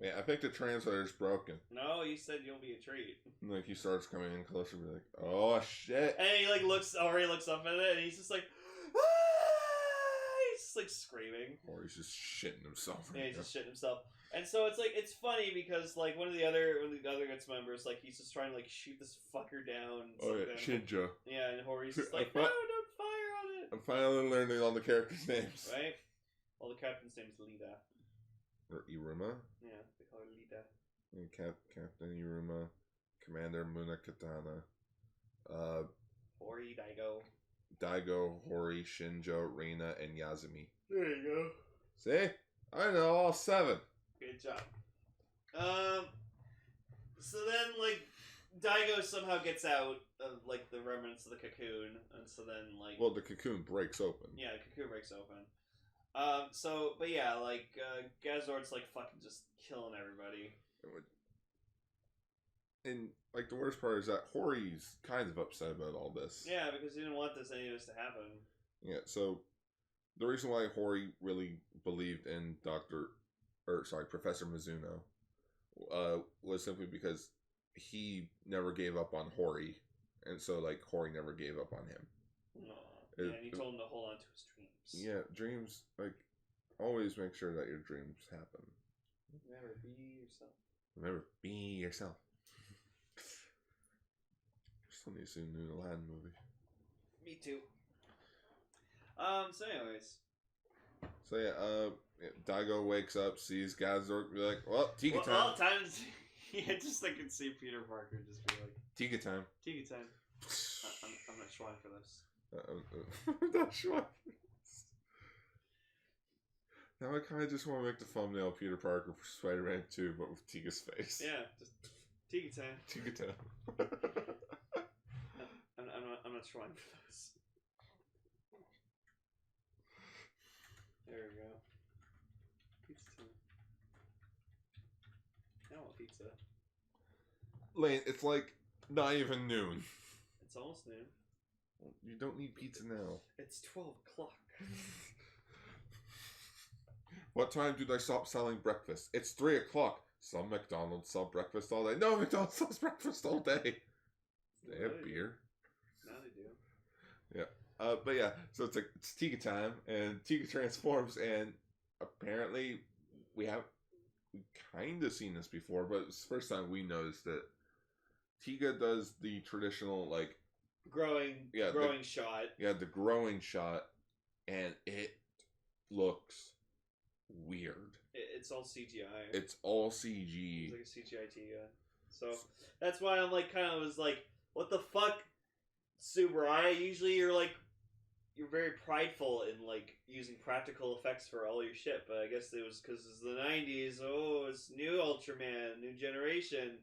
Yeah, I think the translator's broken. No, you said you'll be a treat. Like he starts coming in closer, be like, oh shit. And he like looks up at it, and he's just like, ah! He's just like screaming. Or he's just shitting himself. Yeah, he's just shitting himself. And so it's like, it's funny because like one of the other Guts members, like he's just trying to like shoot this fucker down. Oh yeah, Shinja. Yeah, and Hori's just like, no, don't fire on it. I'm finally learning all the characters' names. Right? Well, the captain's name's Lida. Or Iruma? Yeah, they call her Lida. And Captain Iruma, Commander Muna Katana, Hori, Daigo, Hori, Shinjo, Reina, and Yazumi. There you go. See? I know all 7. Good job. So then, like, Daigo somehow gets out of, like, the remnants of the cocoon, and so then, like... Well, the cocoon breaks open. Yeah, the cocoon breaks open. But yeah, like, Gazord's, like, fucking just killing everybody. And, like, the worst part is that Hori's kind of upset about all this. Yeah, because he didn't want any of this to happen. Yeah, so the reason why Hori really believed in Professor Mizuno was simply because he never gave up on Hori, and so, like, Hori never gave up on him. And he told him to hold on to his dreams. Yeah, dreams, like, always make sure that your dreams happen. Remember, be yourself. Remember, be yourself. Still need to see a new Aladdin movie. Me too. So anyways. So yeah, Daigo wakes up, sees Gazork, be like, well, Tiga time. Well, times. Yeah, just I can see Peter Parker just be like, Tiga time. Tiga time. I'm not trying for this. I'm not sure. Now I kind of just want to make the thumbnail Peter Parker for Spider-Man 2, but with Tiga's face. Yeah, just Tiga time. Tiga time. I'm not trying for this. There we go. Pizza time. I want pizza. Lane, it's like not even noon. It's almost noon. You don't need pizza now. It's 12 o'clock. What time do they stop selling breakfast? It's 3 o'clock. Some McDonald's sell breakfast all day. No, McDonald's sells breakfast all day. They have beer. Now they do. Yeah. But yeah, so it's Tiga time, and Tiga transforms, and apparently we kind of seen this before, but it's the first time we noticed it. Tiga does the traditional growing shot. Yeah, the growing shot, and it looks weird. It's all CGI. It's all CG. It's like a CGI Tiga. So that's why I'm was like, what the fuck, Subaru? Usually you're very prideful in using practical effects for all your shit, but I guess it was because it's the 90s. Oh, it's new Ultraman, new generation.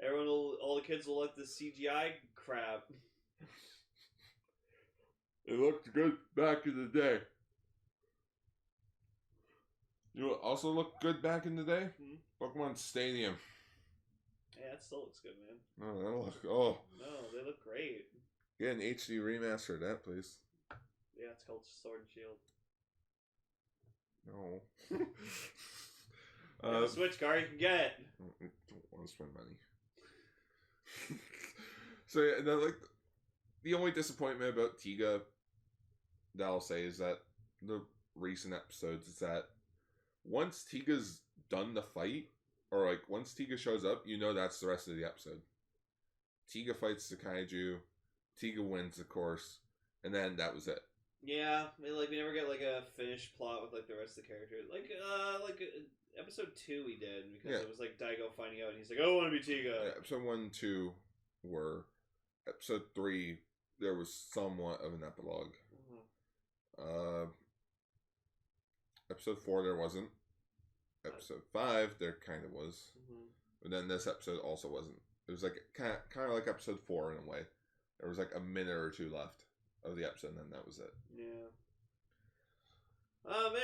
All the kids will like the CGI crap. It looked good back in the day. You know what also looked good back in the day? Pokemon Stadium. Yeah, that still looks good, man. No, that'll look. Oh. No, they look great. Get an HD remaster of that, please. Yeah, it's called Sword and Shield. No. Switch card you can get it. Don't want to spend money. So yeah, then, the only disappointment about Tiga that I'll say is that the recent episodes is that once Tiga's done the fight, or once Tiga shows up, you know that's the rest of the episode. Tiga fights the kaiju, Tiga wins, of course, and then that was it. Yeah, we never get a finished plot with the rest of the characters. Episode 2 we did, because it was Daigo finding out and he's like, I want to be Tiga. Yeah, episode 1 and 2 were. Episode 3 there was somewhat of an epilogue. Episode 4 there wasn't. Episode 5 there kind of was. But then this episode also wasn't. It was kind of like episode 4 in a way. There was a minute or two left of the episode, and then that was it. Yeah.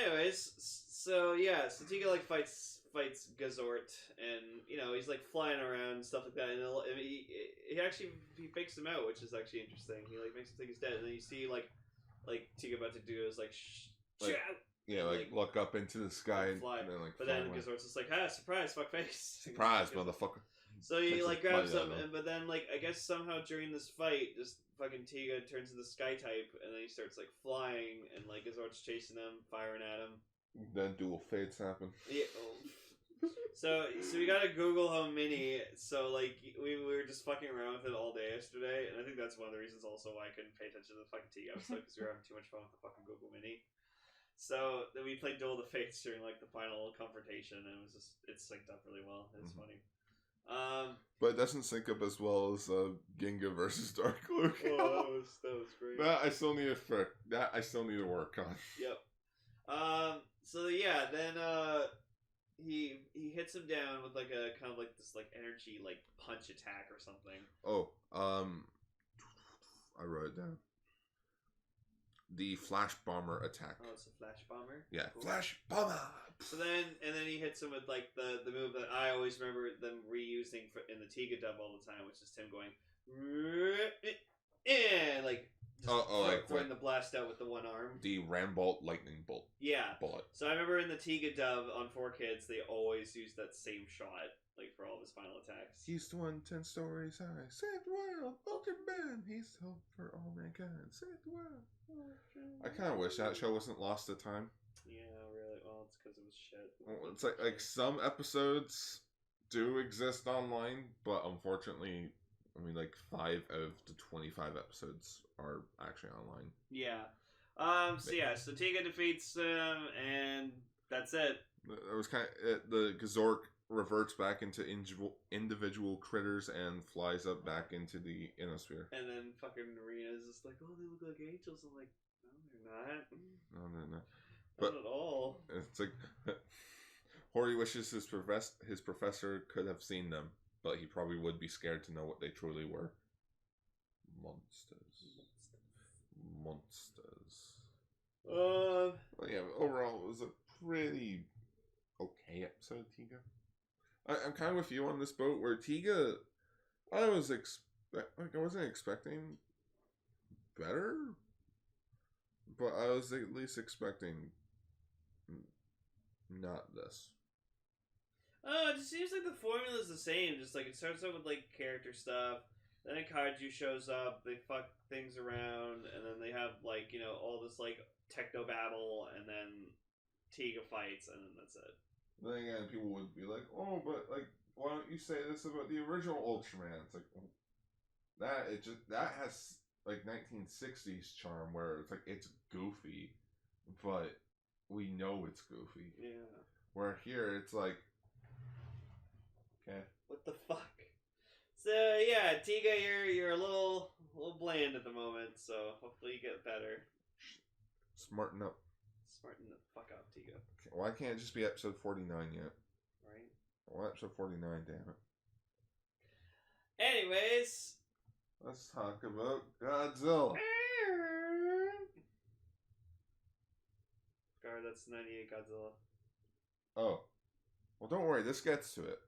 Anyways, so Tiga fights Gazort, and he's flying around and stuff like that, and he fakes him out, which is actually interesting. He makes him think he's dead, and then you see Tiga about to do is look up into the sky and fly. And then, but then Gazort's just surprise, fuck face. Surprise, motherfucker. So he grabs him, but then I guess somehow during this fight, just fucking Tiga turns into Sky type, and then he starts flying, and Gazort's chasing him, firing at him. Then dual fates happen. Yeah. So we got a Google Home Mini. So we were just fucking around with it all day yesterday, and I think that's one of the reasons also why I couldn't pay attention to the fucking Tiga episode, because we were having too much fun with the fucking Google Mini. So then we played Duel of the Fates during the final confrontation, and it synced up really well. It's funny. But it doesn't sync up as well as Ginga versus Dark Luke. Oh, that was great. That I still need to work on. Yep. So then he hits him down with a kind of this energy punch attack or something. Oh, I wrote it down. The Flash Bomber attack. Oh, it's a Flash Bomber? Yeah, cool. Flash Bomber! So then he hits him with the move that I always remember them reusing in the Tiga dub all the time, which is Tim going, and throwing the blast out with the one arm. The Rambolt Lightning Bolt. Yeah. Bullet. So I remember in the Tiga dub on 4Kids, they always used that same shot, for all of his final attacks. He's the one 10 stories high. Save the world, Ultraman. He's the hope for all mankind. Save the world. I kind of wish that show wasn't lost to time. Yeah, really. Well, it's because it was shit. Well, it's some episodes do exist online, but unfortunately, I mean, like 5 out of the 25 episodes are actually online. Yeah. So Tiga defeats him, and that's it. It was kind of the Gazork reverts back into individual critters and flies up back into the ionosphere. And then fucking Rena's just like, oh, they look like angels. I'm like, no, they're not. No. Not at all. It's like Hori wishes his professor could have seen them, but he probably would be scared to know what they truly were. Monsters. Well, yeah, overall, it was a pretty okay episode of Tiga. I'm kind of with you on this boat where Tiga, I wasn't expecting better, but I was at least expecting not this. Oh, it just seems like the formula is the same. Just like it starts out with like character stuff, then a kaiju shows up, they fuck things around, and then they have like, you know, all this like techno battle, and then Tiga fights, and then that's it. Then again, people would be like, "Oh, but like, why don't you say this about the original Ultraman?" It's like that has like 1960s charm where it's like it's goofy, but we know it's goofy. Yeah. Where here it's like, okay, what the fuck? So yeah, Tiga, you're a little bland at the moment. So hopefully you get better. Smarten up. Smarten the fuck up, Tiga. Why can't it just be episode 49 yet? Right. Well, episode 49, damn it. Anyways, let's talk about Godzilla. Gar, that's 98 Godzilla. Oh. Well, don't worry. This gets to it.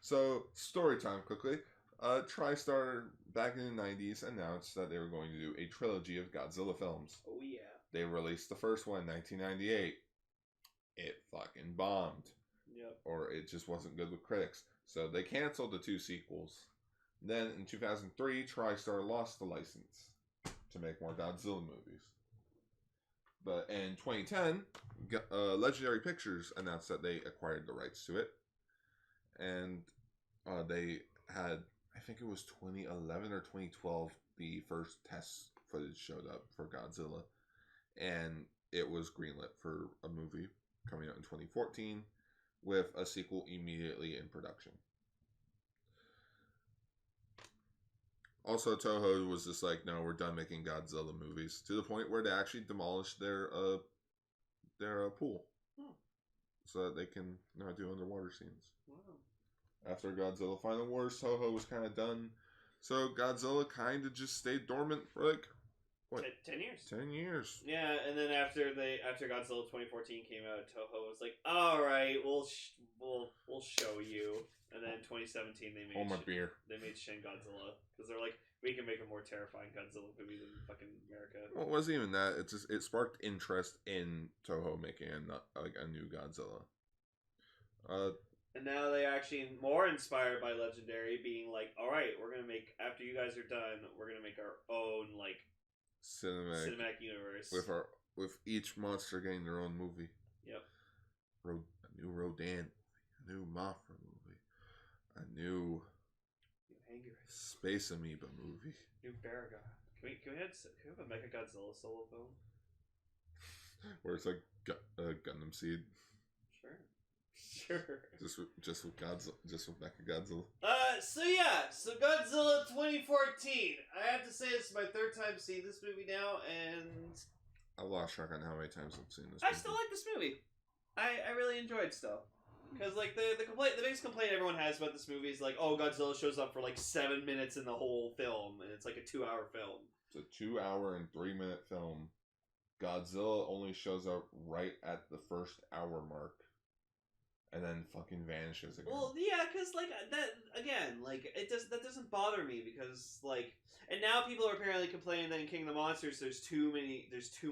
So, story time quickly. TriStar, back in the 90s, announced that they were going to do a trilogy of Godzilla films. Oh, yeah. They released the first one in 1998. It fucking bombed. Yep. Or it just wasn't good with critics. So they canceled the 2 sequels. Then in 2003, TriStar lost the license to make more Godzilla movies. But in 2010, Legendary Pictures announced that they acquired the rights to it. And they had, I think it was 2011 or 2012, the first test footage showed up for Godzilla. And it was greenlit for a movie coming out in 2014 with a sequel immediately in production. Also, Toho was just like, no, we're done making Godzilla movies, to the point where they actually demolished their pool, so that they can now do underwater scenes. Wow. After Godzilla Final Wars, Toho was kind of done, so Godzilla kind of just stayed dormant for like what? 10 years. 10 years. Yeah, and then after Godzilla 2014 came out, Toho was like, "All right, we'll show you." And then 2017 they made Shin Godzilla because they're like, we can make a more terrifying Godzilla movie than fucking America. Well, it wasn't even that. It sparked interest in Toho making a new Godzilla. And now they're actually more inspired by Legendary, being like, all right, we're gonna make, after you guys are done, we're gonna make our own like cinematic universe with each monster getting their own movie. Yep. A new Rodan, a new Mothra movie, a new Space Amoeba movie, new Baragon. Can we have a Mecha Godzilla solo film? Where it's like Gundam Seed. Sure. Just with Godzilla, just with Mecha Godzilla. So Godzilla 2014. I have to say this is my 3rd time seeing this movie now, and I lost track on how many times I've seen this. I still like this movie. I really enjoyed stuff. Because like the biggest complaint everyone has about this movie is like, oh, Godzilla shows up for like 7 minutes in the whole film, and it's like a 2-hour film. It's a 2-hour and 3-minute film. Godzilla only shows up right at the first hour mark, and then fucking vanishes again. Well, yeah, because like that again, like that doesn't bother me because like, and now people are apparently complaining that in King of the Monsters there's too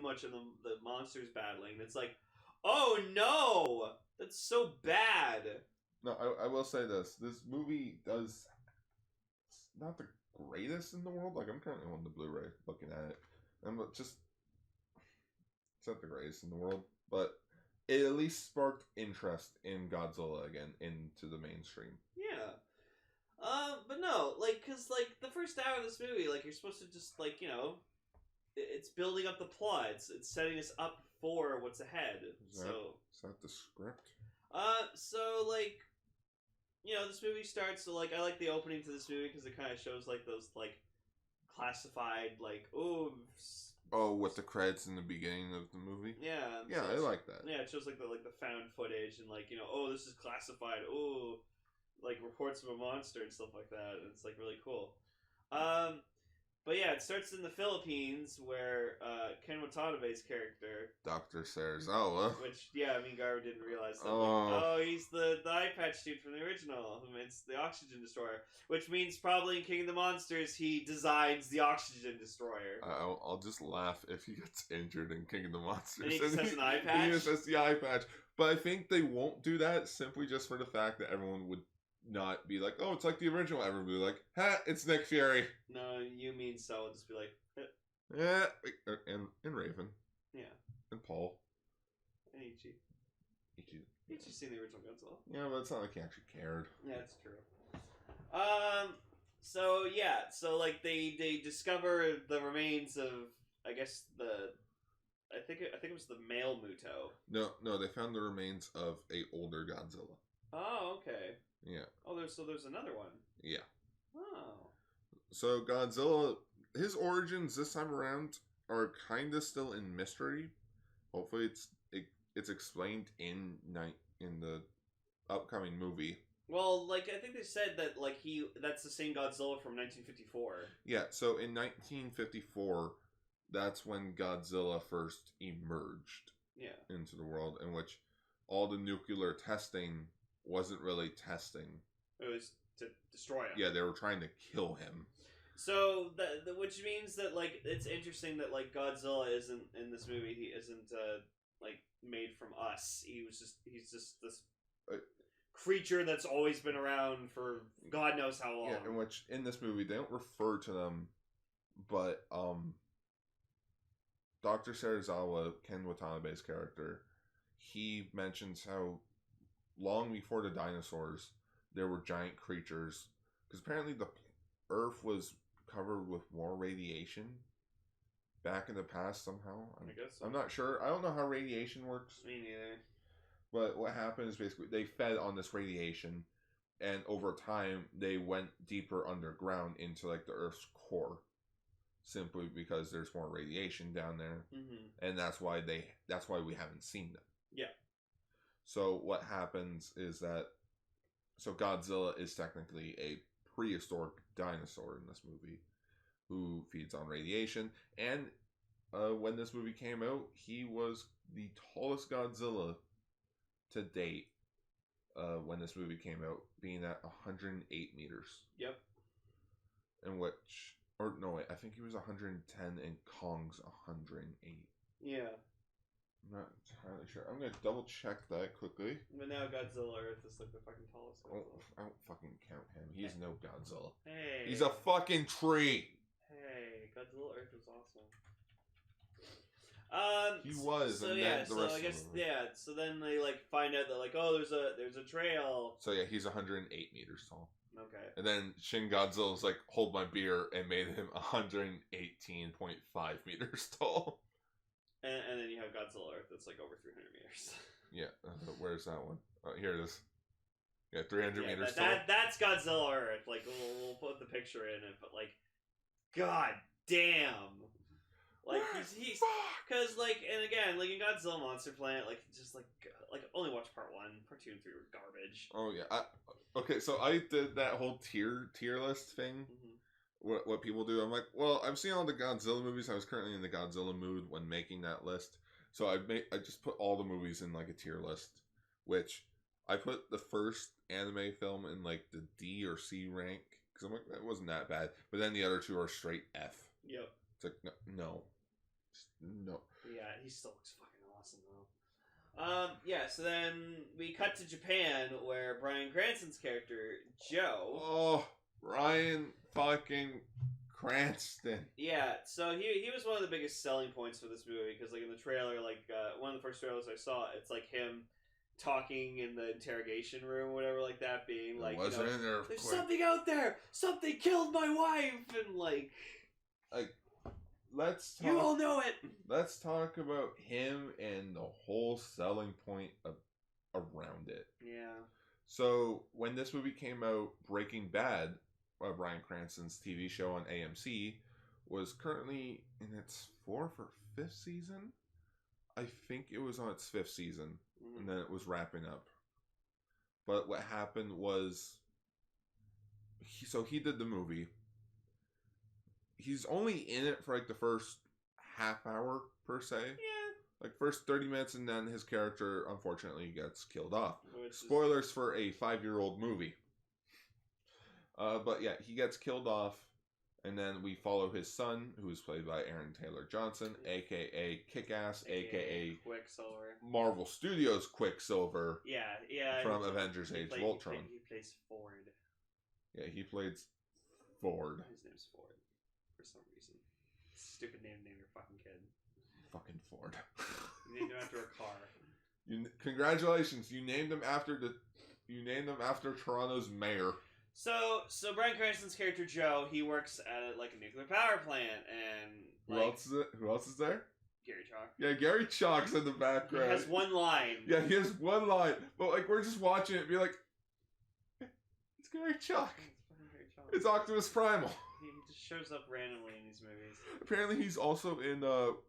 much of the monsters battling. It's like, oh no, that's so bad. No, I will say this movie does, it's not the greatest in the world. Like, I'm currently on the Blu-ray looking at it, and it's not the greatest in the world, but it at least sparked interest in Godzilla again into the mainstream. Yeah. But no, like, cause like the first hour of this movie, like you're supposed to just like it's building up the plot. It's setting us up for what's ahead. Is that the script? So like, this movie starts. So like, I like the opening to this movie because it kind of shows like those like classified like with the credits in the beginning of the movie. Yeah. Yeah, So I like that. Yeah, it shows like the found footage and like this is classified. Like reports of a monster and stuff like that. And it's like really cool. But yeah, it starts in the Philippines where Ken Watanabe's character, Dr. Serizawa. which Garver didn't realize that. He's the eye patch dude from the original who makes the oxygen destroyer, which means probably in King of the Monsters he designs the oxygen destroyer. I'll just laugh if he gets injured in King of the Monsters. And he just has an eye patch. He just has the eye patch, but I think they won't do that simply just for the fact that everyone would not be like, oh, it's like the original. Everyone would be like, ha, it's Nick Fury. No, you mean so. I'll just be like, yeah, and Raven. Yeah. And Paul. And Ichi. Ichi's seen the original Godzilla. Yeah, but it's not like he actually cared. Yeah, that's true. So like they discover the remains of, I guess I think it was the male Muto. No, they found the remains of a older Godzilla. Oh, okay. Yeah. Oh, there's another one. Yeah. Oh. So Godzilla, his origins this time around are kind of still in mystery. Hopefully, it's explained in the upcoming movie. Well, like I think they said that like that's the same Godzilla from 1954. Yeah. So in 1954, that's when Godzilla first emerged. Yeah. Into the world, in which all the nuclear testing wasn't really testing. It was to destroy him. Yeah, they were trying to kill him. So which means that like it's interesting that like Godzilla isn't in this movie. He isn't like made from us. He's just this creature that's always been around for God knows how long. Yeah, in which in this movie they don't refer to them, but Dr. Serizawa, Ken Watanabe's character, he mentions how long before the dinosaurs, there were giant creatures. Because apparently the Earth was covered with more radiation back in the past somehow. I guess so. I'm not sure. I don't know how radiation works. Me neither. But what happened is basically they fed on this radiation, and over time they went deeper underground into like the Earth's core, simply because there's more radiation down there, and that's why we haven't seen them. Yeah. So what happens is that Godzilla is technically a prehistoric dinosaur in this movie who feeds on radiation, and when this movie came out, he was the tallest Godzilla to date when this movie came out, being at 108 meters. Yep. I think he was 110 and Kong's 108. Yeah. I'm not entirely sure. I'm gonna double check that quickly. But now Godzilla Earth is like the fucking tallest Godzilla. I don't fucking count him. He's no Godzilla. Hey. He's a fucking tree. Hey, Godzilla Earth was awesome. He was. So and yeah. then the So rest I of guess them. yeah. So then they like find out that like there's a trail. So yeah, he's 108 meters tall. Okay. And then Shin Godzilla's like, hold my beer, and made him 118.5 meters tall. And then you have Godzilla Earth that's like over 300 meters. Yeah, where's that one? Oh, here it is. Yeah, 300 meters tall. That's Godzilla Earth. Like, we'll put the picture in it, but like, god damn. Like, he's because like, and again, like in Godzilla Monster Planet, like just like only watch part 1, part 2 and 3 were garbage. Oh yeah. Okay, so I did that whole tier list thing. What people do. I'm like, well, I've seen all the Godzilla movies. I was currently in the Godzilla mood when making that list, so I just put all the movies in like a tier list, which I put the first anime film in like the D or C rank because I'm like, that wasn't that bad, but then the other two are straight F. Yep. It's like no. Yeah, he still looks fucking awesome though. Yeah. So then we cut to Japan where Bryan Cranston's character Joe. Oh, Bryan fucking Cranston. Yeah, so he was one of the biggest selling points for this movie because like in the trailer, like one of the first trailers I saw, it's like him talking in the interrogation room, whatever, like that, being like, wasn't in there. There's something out there. Something killed my wife, and like let's talk, you all know it. Let's talk about him and the whole selling point around it. Yeah. So when this movie came out, Breaking Bad, Bryan Cranston's TV show on AMC, was currently in its 4th or 5th season. I think it was on its 5th season, and then it was wrapping up. But what happened was, he did the movie. He's only in it for like the first half hour per se. Yeah. Like first 30 minutes, and then his character unfortunately gets killed off. Spoilers for a 5-year-old movie. But yeah, he gets killed off, and then we follow his son, who is played by Aaron Taylor Johnson, aka Kick-Ass, aka Quicksilver. Marvel Studios Quicksilver. Yeah. From Avengers Age of Ultron. He plays Ford. Yeah, he plays Ford. His name's Ford, for some reason. Stupid name to name your fucking kid. Fucking Ford. You named him after a car. Congratulations! You named him after Toronto's mayor. So Bryan Cranston's character Joe, he works at like a nuclear power plant, and Who else is there? Gary Chalk. Yeah, Gary Chalk's in the background. He has one line. Yeah, he has one line, but like we're just watching it, and be like, it's Gary Chalk. It's Optimus Primal. He just shows up randomly in these movies. Apparently, he's also in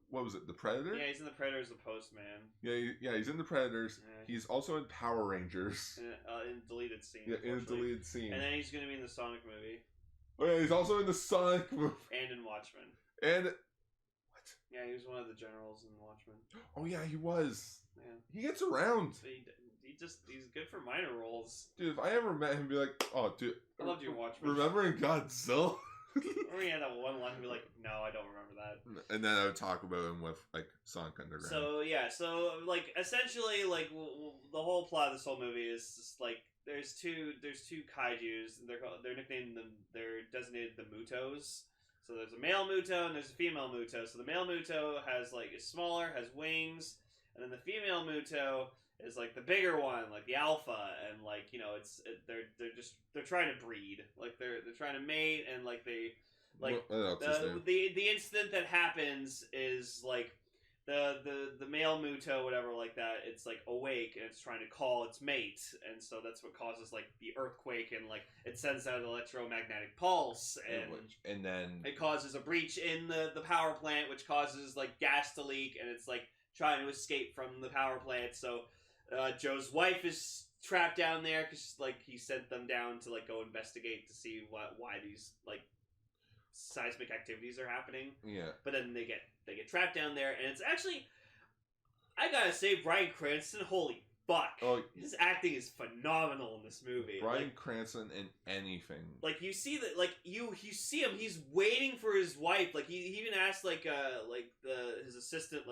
what was it, The Predator? Yeah, he's in The Predator as the postman. Yeah, he's in The Predators. Yeah. He's also in Power Rangers. In deleted scene. Yeah, in a deleted scene. And then he's going to be in the Sonic movie. Oh yeah, he's also in the Sonic movie. And in Watchmen. And what? Yeah, he was one of the generals in Watchmen. Oh yeah, he was. Yeah. He gets around. So he's good for minor roles. Dude, if I ever met him, be like, oh, dude, I loved your Watchmen. Remember in Godzilla? Or he had that one line and be like, no, I don't remember that. And then I would talk about him with like Sonic Underground. So like essentially like the whole plot of this whole movie is just like there's two kaijus. They're nicknamed they're designated the Mutos. So there's a male Muto and there's a female Muto. So the male Muto is smaller, has wings, and then the female Muto is like the bigger one, like the alpha, and like they're trying to breed, like they're trying to mate, and like the incident that happens is like the male Muto, whatever, like that, it's like awake and it's trying to call its mate, and so that's what causes like the earthquake, and like it sends out an electromagnetic pulse, and then it causes a breach in the power plant, which causes like gas to leak, and it's like trying to escape from the power plant. So Joe's wife is trapped down there because like he sent them down to like go investigate to see why these like seismic activities are happening. Yeah. But then they get trapped down there, and it's actually, I gotta say, Bryan Cranston, holy fuck. Oh, his acting is phenomenal in this movie. Bryan Cranston in anything. Like you see that, like you see him, he's waiting for his wife. Like he even asked his assistant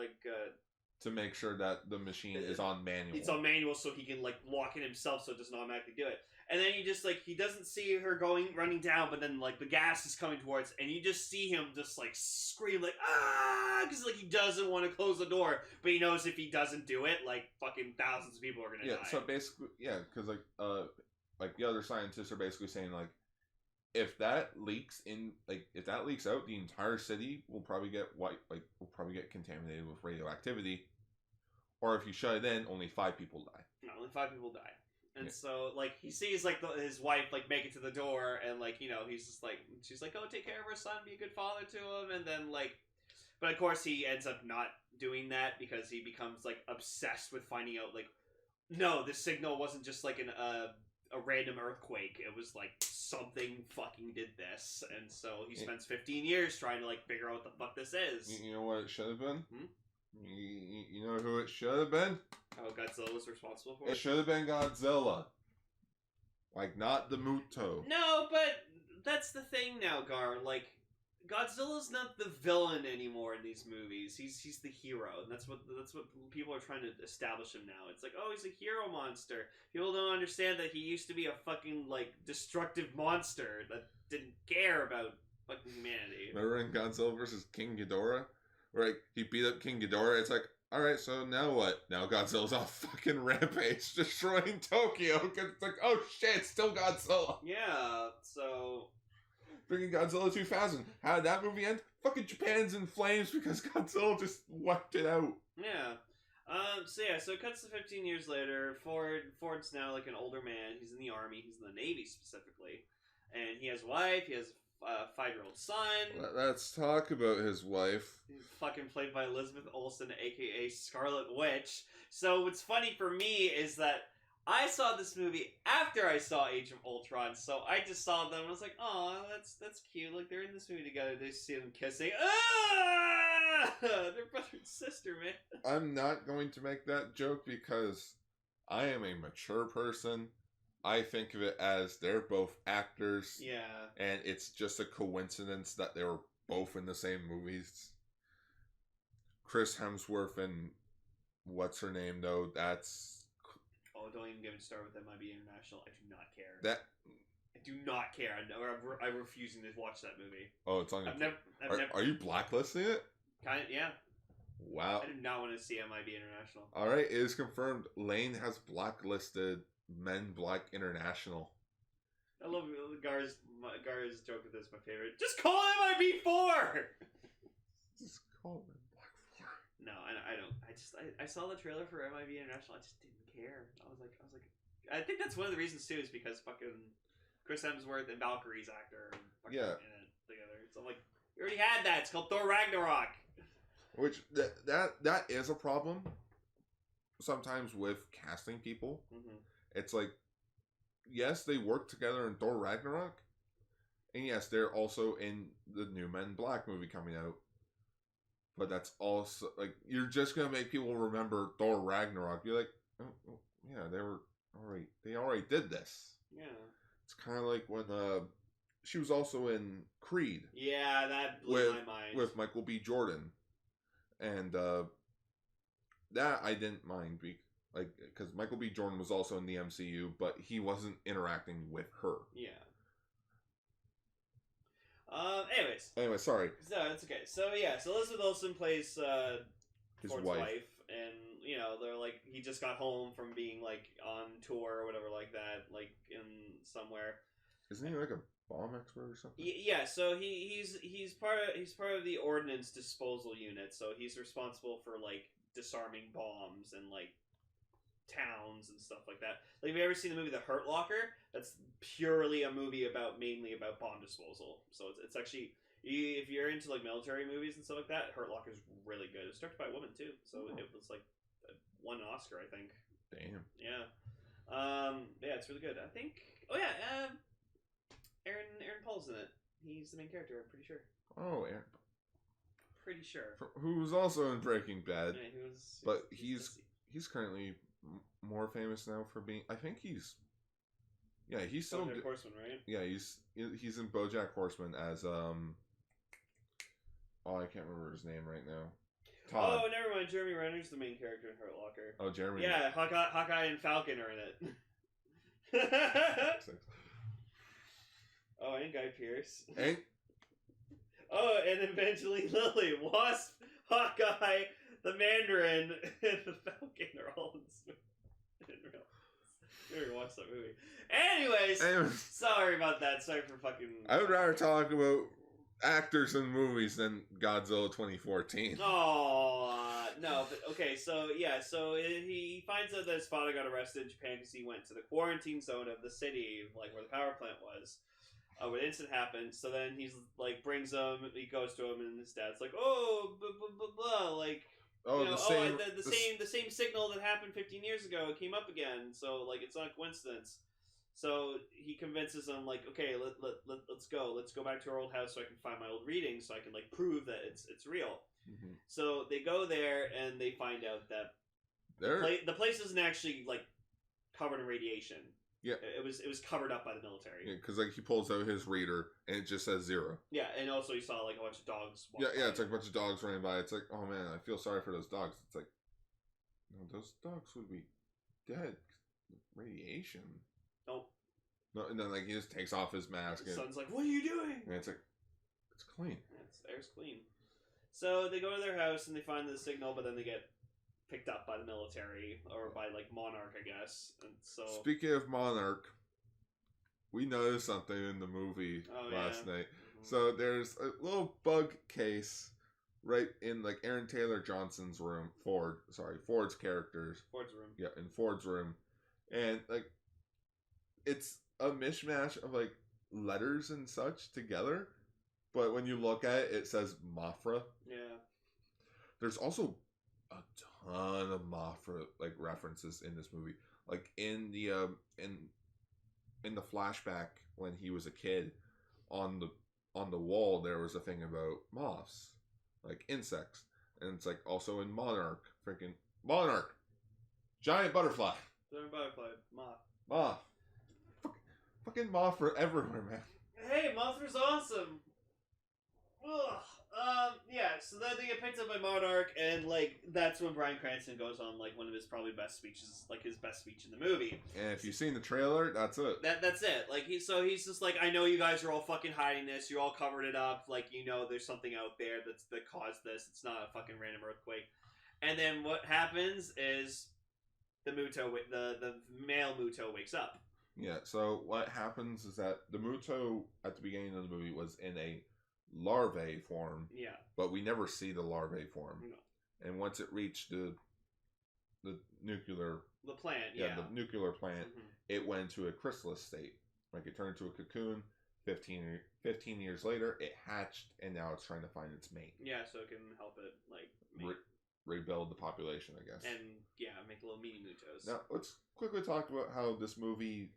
to make sure that the machine is on manual. It's on manual so he can like lock it himself so it doesn't automatically do it. And then he doesn't see her running down, but then like the gas is coming towards, and you just see him just like scream like ah, because like he doesn't want to close the door, but he knows if he doesn't do it, like fucking thousands of people are gonna die. So basically, because like the other scientists are basically saying like, if that leaks out, the entire city will probably get contaminated with radioactivity. Or if you shut it in, only 5 people die. No, only 5 people die. And so, like, he sees, like, his wife, like, make it to the door, and, like, you know, he's just, like, she's like, oh, take care of her son, be a good father to him, and then, like, but of course he ends up not doing that because he becomes, like, obsessed with finding out, like, no, this signal wasn't just, like, a random earthquake. It was, like, something fucking did this, and so he spends 15 years trying to, like, figure out what the fuck this is. You know what it should have been? You know who it should have been? Oh, Godzilla was responsible for it? It should have been Godzilla. Like, not the Muto. No, but that's the thing now, Gar. Like, Godzilla's not the villain anymore in these movies. He's the hero, and that's what people are trying to establish him now. It's like, oh, he's a hero monster. People don't understand that he used to be a fucking, like, destructive monster that didn't care about fucking humanity. Remember in Godzilla vs. King Ghidorah? Where, like, he beat up King Ghidorah, it's like, alright, so now what? Now Godzilla's off fucking rampage, destroying Tokyo, because it's like, oh shit, it's still Godzilla. Yeah, so... Bringing Godzilla 2000. How did that movie end? Fucking Japan's in flames because Godzilla just wiped it out. Yeah. So it cuts to 15 years later. Ford's now like an older man. He's in the army. He's in the Navy specifically. And he has a wife. He has a 5-year-old son. Let's talk about his wife. He's fucking played by Elizabeth Olsen, aka Scarlet Witch. So what's funny for me is that I saw this movie after I saw Age of Ultron, so I just saw them and I was like, oh, that's cute. Like, they're in this movie together. They see them kissing. Ah! They're brother and sister, man. I'm not going to make that joke because I am a mature person. I think of it as they're both actors. Yeah. And it's just a coincidence that they were both in the same movies. Chris Hemsworth and what's her name, though, that's... Oh, don't even get me started with MIB International. I do not care. I do not care. I'm refusing to watch that movie. Oh, it's on your... I've never... Are you blacklisting it? Kind of, yeah. Wow. I do not want to see MIB International. Alright, it is confirmed. Lane has blacklisted Men Black International. I love Gar's joke with this. My favorite. Just call MIB 4. Just call Men Black 4. No, I don't. I saw the trailer for MIB International. I just didn't care. I was like, I think that's one of the reasons too, is because fucking Chris Hemsworth and Valkyrie's actor are in it together. So I'm like, we already had that. It's called Thor Ragnarok. Which that is a problem sometimes with casting people. Mm-hmm. It's like, yes, they work together in Thor Ragnarok, and yes, they're also in the new Men in Black movie coming out. But that's also like, you're just gonna make people remember Thor Ragnarok. You're like, oh yeah, they already did this. Yeah. It's kind of like when she was also in Creed. Yeah, that blew my mind. With Michael B. Jordan. And that I didn't mind, because Michael B. Jordan was also in the MCU, but he wasn't interacting with her. Yeah. Anyway, sorry. No, it's okay. So yeah, so Elizabeth Olsen plays His Ford's wife. and they're like, he just got home from being like on tour or whatever like that, like in somewhere. Isn't he like a bomb expert or something? Yeah, so he's part of the ordnance disposal unit, so he's responsible for like disarming bombs and like towns and stuff like that. Like, have you ever seen the movie The Hurt Locker? That's purely a movie mainly about bomb disposal. So it's actually, if you're into like military movies and stuff like that, Hurt Locker is really good. It was directed by a woman too, so it was like won an Oscar, I think. Damn. Yeah. Yeah, it's really good. I think. Oh yeah. Aaron Paul's in it. He's the main character, I'm pretty sure. Oh, Aaron. Pretty sure. Who was also in Breaking Bad. Yeah, he's currently more famous now for being... I think he's... Yeah, he's so... BoJack Horseman, right? Yeah, he's in BoJack Horseman as... Oh, I can't remember his name right now. Todd. Oh, never mind. Jeremy Renner's the main character in Hurt Locker. Oh, Jeremy. Yeah, Hawkeye and Falcon are in it. Oh, and Guy Pearce. And Oh, and Evangeline Lilly, Wasp, Hawkeye, the Mandarin, and the Falcon are all in this movie. I didn't never watched that movie. Anyways, sorry about that. Sorry for fucking... I would rather talk about actors in movies than Godzilla 2014. Oh, no, but okay, so yeah, he finds out that his father got arrested in Japan because he went to the quarantine zone of the city, like where the power plant was. Where the incident happened, so then he's like, brings him, he goes to him, and his dad's like, oh, blah, blah, like, the same signal that happened 15 years ago came up again, so like, it's not a coincidence. So he convinces him, like, okay, let's go back to our old house so I can find my old readings, so I can like prove that it's real. Mm-hmm. So they go there and they find out that the place isn't actually like covered in radiation. Yeah, it was covered up by the military. Yeah, because like he pulls out his reader and it just says 0. Yeah, and also you saw like a bunch of dogs. Yeah, it's like a bunch of dogs running by. It's like, oh man, I feel sorry for those dogs. It's like, no, those dogs would be dead. Radiation. Nope. No, and then like he just takes off his mask. The son's like, "What are you doing?" And it's like, it's clean. Yeah, the air's clean. So they go to their house and they find the signal, but then they get picked up by the military or by like Monarch, I guess. And so Speaking of Monarch, we noticed something in the movie last night. So there's a little bug case right in like Aaron Taylor Johnson's room. Ford's characters. Ford's room. Yeah, in Ford's room, and like it's a mishmash of like letters and such together. But when you look at it, it says Mothra. Yeah. There's also a ton of Mothra like references in this movie. Like in the in the flashback when he was a kid, on the wall there was a thing about moths, like insects, and it's like also in Monarch, freaking Monarch, giant butterfly, moth, fucking Mothra everywhere, man. Hey, Mothra's awesome. Ugh. Yeah, so then they get picked up by Monarch, and like that's when Bryan Cranston goes on like one of his probably best speeches, like his best speech in the movie. And if you've seen the trailer, that's it. That's it. Like he's just like, I know you guys are all fucking hiding this. You all covered it up. Like you know, there's something out there that caused this. It's not a fucking random earthquake. And then what happens is the male Muto wakes up. Yeah. So what happens is that the Muto at the beginning of the movie was in a larvae form, but we never see the larvae form. No. And once it reached the nuclear plant, the nuclear plant, it went into a chrysalis state. Like it turned into a cocoon. 15 years later, it hatched, and now it's trying to find its mate. Yeah, so it can help it like rebuild the population, I guess. And make little mini Mutos. Now let's quickly talk about how this movie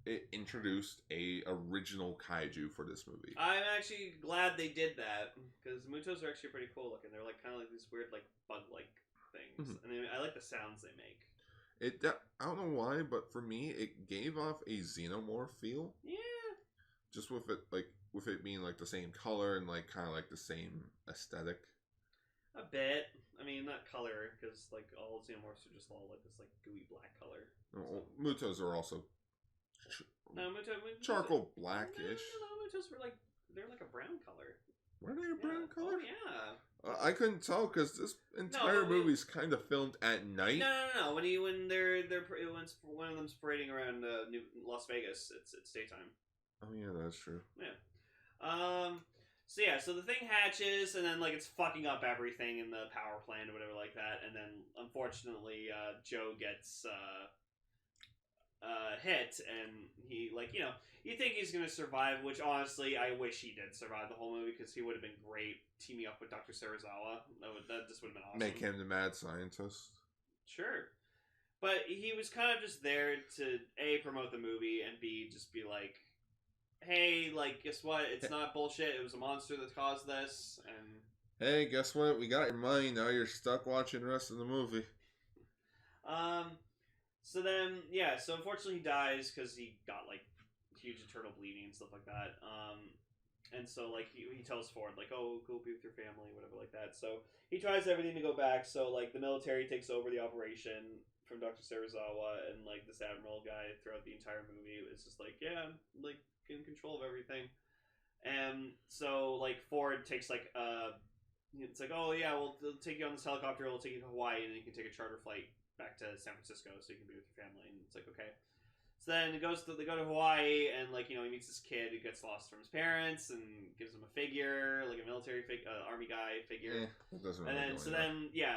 it introduced a original kaiju for this movie. I'm actually glad they did that, because the Mutos are actually pretty cool looking. They're like kind of like these weird like bug-like things, and I like the sounds they make. I don't know why, but for me, it gave off a xenomorph feel. Yeah. Just with it being like the same color and like kind of like the same aesthetic. A bit. I mean, not color, because like all xenomorphs are just all like this like gooey black color. No, Mutos are also Mutos charcoal blackish. No, Mutos were like they're like a brown color. Were they a brown color? Oh, yeah. I couldn't tell because this entire movie's kind of filmed at night. No. When one of them's parading around Las Vegas, it's daytime. Oh yeah, that's true. Yeah. So the thing hatches, and then like it's fucking up everything in the power plant or whatever like that, and then unfortunately Joe gets hit, and he you think he's gonna survive, which honestly I wish he did survive the whole movie, because he would have been great teaming up with Dr. Serizawa. That just would have been awesome. Make him the mad scientist. Sure. But he was kind of just there to A, promote the movie, and B, just be like, hey, like, guess what? It's not bullshit. It was a monster that caused this, and hey, guess what? We got your money. Now you're stuck watching the rest of the movie. So then, so unfortunately he dies because he got, like, huge internal bleeding and stuff like that. And so, like, he tells Ford, like, oh, go be with your family, whatever like that. So he tries everything to go back. So, like, the military takes over the operation from Dr. Serizawa, and, like, this admiral guy throughout the entire movie is just like, yeah, I'm, like, in control of everything. And so, like, Ford takes, like, it's like, oh, yeah, we'll take you on this helicopter, we'll take you to Hawaii, and then you can take a charter flight back to San Francisco so you can be with your family. And it's like, okay. So then they go to Hawaii, and like, he meets this kid who gets lost from his parents and gives him a figure, like a military army guy figure. It doesn't really and then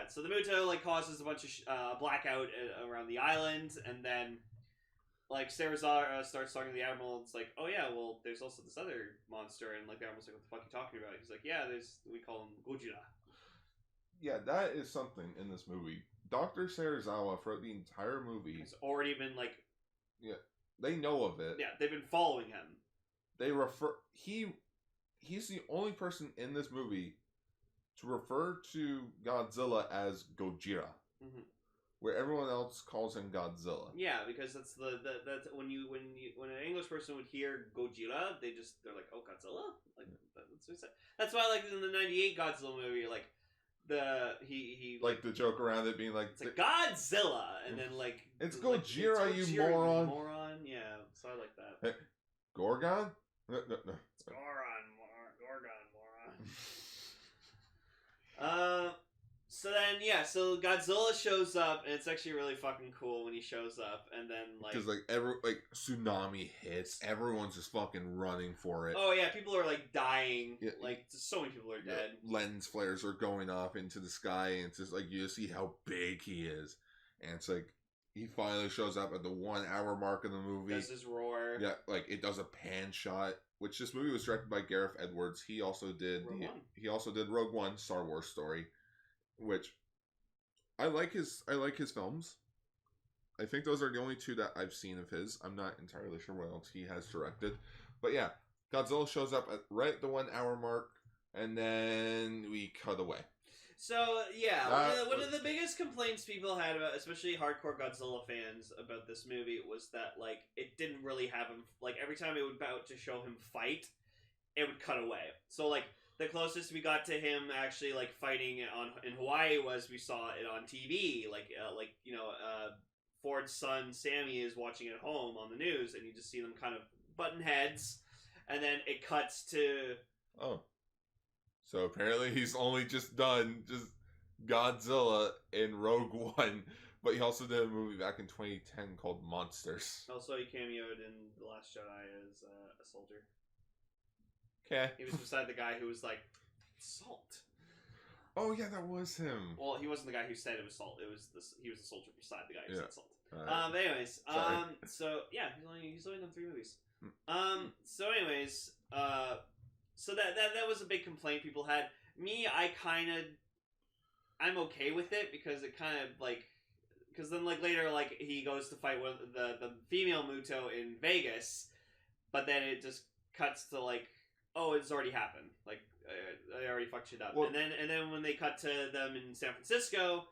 so the Muto like causes a bunch of blackout around the island, and then like Serizawa starts talking to the admiral, and it's like, oh yeah, well there's also this other monster, and like the admiral's like, what the fuck are you talking about? He's like, yeah, we call him Godzilla. Yeah, that is something in this movie. Dr. Serizawa, throughout the entire movie, has already been like... Yeah, they know of it. Yeah, they've been following him. They refer... He's the only person in this movie to refer to Godzilla as Gojira. Mm-hmm. Where everyone else calls him Godzilla. Yeah, because that's that's when an English person would hear Gojira, they're like, oh, Godzilla? Like, that's what he said. That's why, like, in the 98 Godzilla movie, like, he like the joke around it being like, it's like Godzilla, and then like it's Gojira, you moron. Yeah, so I like that. Hey, Gorgon? No. It's Gorgon, moron. So then, yeah, so Godzilla shows up, and it's actually really fucking cool when he shows up, and then, like... Because, tsunami hits, everyone's just fucking running for it. Oh, yeah, people are, like, dying. Yeah. Like, so many people are dead. Lens flares are going up into the sky, and it's just, like, you just see how big he is. And it's, like, he finally shows up at the 1 hour mark of the movie. Does his roar. Yeah, like, it does a pan shot, which this movie was directed by Gareth Edwards. He also did... He also did Rogue One, Star Wars story. Which I like his films. I think those are the only two that I've seen of his. I'm not entirely sure what else he has directed. But yeah, Godzilla shows up at right at the 1 hour mark, and then we cut away. So yeah, one of the biggest complaints people had about, especially hardcore Godzilla fans, about this movie was that like it didn't really have him. Like every time it was about to show him fight, it would cut away. So like the closest we got to him actually like fighting in Hawaii was we saw it on TV. Ford's son Sammy is watching at home on the news, and you just see them kind of button heads, and then it cuts to So apparently he's only just done Godzilla in Rogue One, but he also did a movie back in 2010 called Monsters. Also, he cameoed in The Last Jedi as a soldier. Okay. He was beside the guy who was like, salt. Oh yeah, that was him. Well, he wasn't the guy who said it was salt. He was the soldier beside the guy who said salt. Sorry. So yeah, he's only done 3 movies. So that was a big complaint people had. Me, I'm okay with it because it kind of like, because then like later like he goes to fight with the female Muto in Vegas, but then it just cuts to like, oh, it's already happened. Like they already fucked shit up. Well, and then when they cut to them in San Francisco,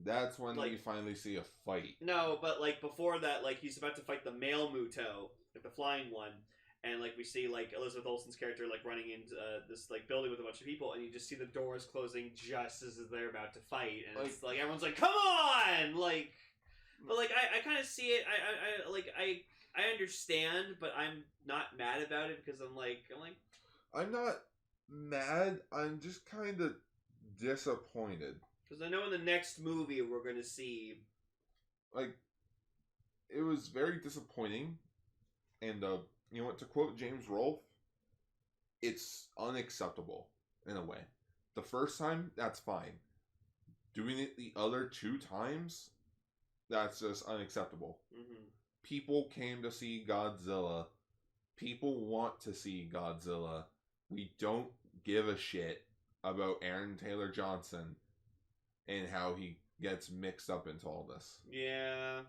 that's when we finally see a fight. No, but like before that, like he's about to fight the male Muto, like the flying one. And, like, we see, like, Elizabeth Olsen's character, like, running into this, like, building with a bunch of people, and you just see the doors closing just as they're about to fight. And it's, like, everyone's like, come on! Like, but, like, I kind of see it. I understand, but I'm not mad about it because I'm not mad. I'm just kind of disappointed. Because I know in the next movie we're going to see... Like, it was very disappointing, and, you know what, to quote James Rolfe, it's unacceptable, in a way. The first time, that's fine. Doing it the other 2 times, that's just unacceptable. Mm-hmm. People came to see Godzilla. People want to see Godzilla. We don't give a shit about Aaron Taylor Johnson and how he gets mixed up into all this. Yeah.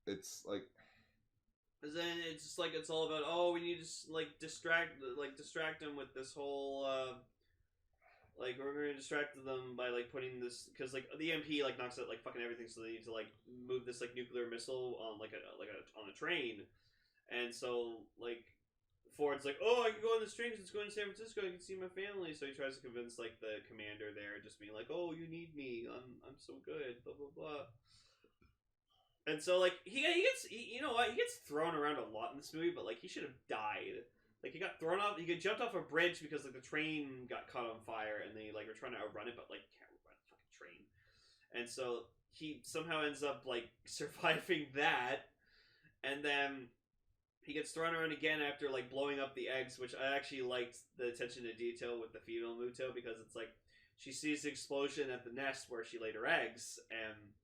It's like... And then it's just like it's all about we need to like distract them with this whole like we're gonna distract them by like putting this because like the EMP like knocks out like fucking everything, so they need to like move this like nuclear missile on on a train, and so like Ford's like, oh, I can go on this train because it's going to San Francisco, I can see my family, so he tries to convince like the commander there, just being like, oh, you need me, I'm so good, blah blah blah. And so, like, he gets thrown around a lot in this movie, but, like, he should have died. Like, he got thrown off, he got jumped off a bridge because, like, the train got caught on fire, and they, like, were trying to outrun it, but, like, can't outrun a fucking train. And so, he somehow ends up, like, surviving that, and then he gets thrown around again after, like, blowing up the eggs, which I actually liked the attention to detail with the female Muto, because it's, like, she sees the explosion at the nest where she laid her eggs, and...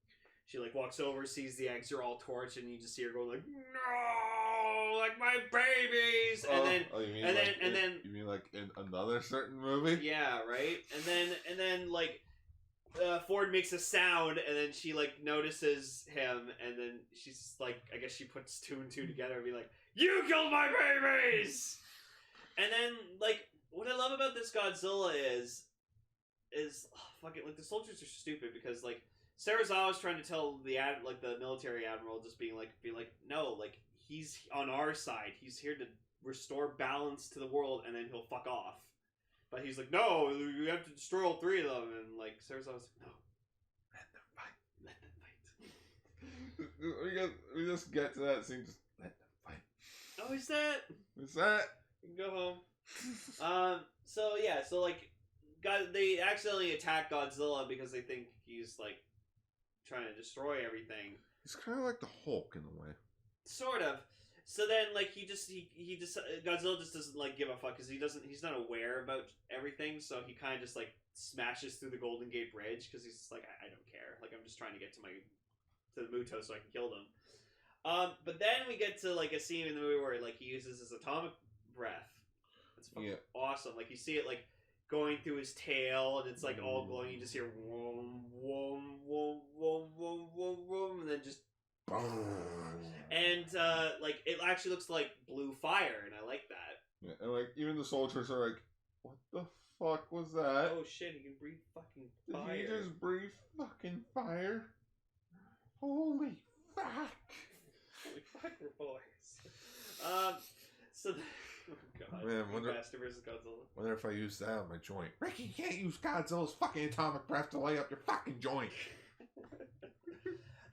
she, like, walks over, sees the eggs are all torched, and you just see her going, like, no, like, my babies! And then... You mean, like, in another certain movie? Yeah, right? And then, like, Ford makes a sound, and then she, like, notices him, and then she's, just, like, I guess she puts 2 and 2 together and be like, you killed my babies! And then, like, what I love about this Godzilla is fucking, like, the soldiers are stupid, because, like, Serizawa's trying to tell the military admiral, just being like, no, like, he's on our side. He's here to restore balance to the world, and then he'll fuck off. But he's like, no, you have to destroy all 3 of them. And, like, Serizawa's like, no. Let them fight. We just get to that scene, just let them fight. Oh, is that? Is that? You can go home. So, yeah, so, like, they accidentally attack Godzilla because they think he's like trying to destroy everything. He's kind of like the Hulk in a way. Sort of. So then, like, he just Godzilla just doesn't like give a fuck because he's not aware about everything. So he kind of just like smashes through the Golden Gate Bridge because he's just like, I don't care. Like, I'm just trying to get to the Muto so I can kill them. But then we get to like a scene in the movie where like he uses his atomic breath. It's fucking awesome. Like you see it like going through his tail and it's like all glowing. You just hear whoom whoom whoom whoom whoom whoom whoom, and then just and like it actually looks like blue fire, and I like that. Yeah, and like even the soldiers are like, what the fuck was that? Oh shit, he can breathe fucking fire. Did he just breathe fucking fire? Holy fuck. Holy fuck, we're boys. So oh god, man, Master vs. Godzilla. Wonder if I use that on my joint. Ricky, you can't use Godzilla's fucking atomic breath to light up your fucking joint.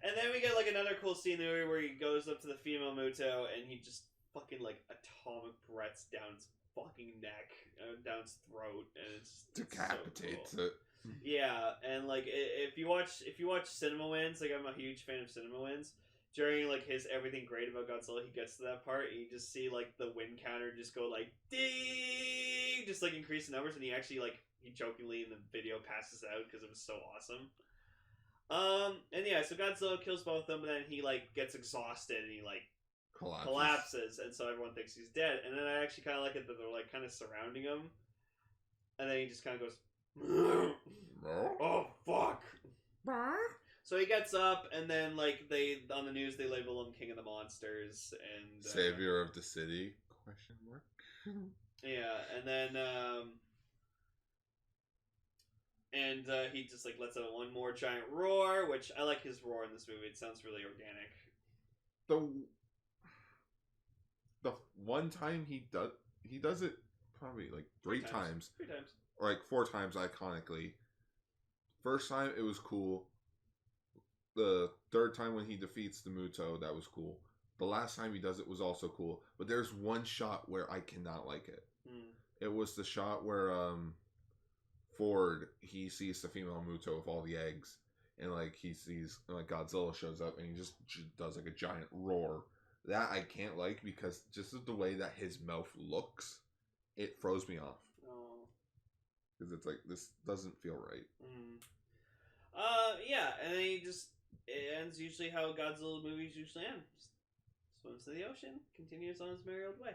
And then we get like another cool scene in the movie where he goes up to the female Muto and he just fucking like atomic breaths down its fucking neck, down its throat, and it's decapitates so cool. it. Yeah, and like if you watch Cinema Wins, like I'm a huge fan of Cinema Wins. During like his everything great about Godzilla, he gets to that part and you just see like the win counter just go like ding, just like increase the numbers, and he actually like he jokingly in the video passes out because it was so awesome. And yeah, so Godzilla kills both of them, and then he like gets exhausted and he like collapses, and so everyone thinks he's dead. And then I actually kind of like it that they're like kind of surrounding him, and then he just kind of goes, "Oh fuck!" So he gets up, and then like they on the news they label him King of the Monsters and Savior of the City? Question mark. Yeah, and then he just like lets out one more giant roar, which I like his roar in this movie. It sounds really organic. The one time he does it probably like three times. 3 times. Or like 4 times iconically. First time it was cool. The third time when he defeats the Muto, that was cool. The last time he does it was also cool. But there's one shot where I cannot like it. It was the shot where Ford, he sees the female Muto with all the eggs, and like he sees like Godzilla shows up and he just does like a giant roar. That I can't like because just the way that his mouth looks, it throws me off. Oh. Because it's like, this doesn't feel right. Yeah, and then it ends usually how Godzilla movies usually end. Just swims to the ocean, continues on his merry old way.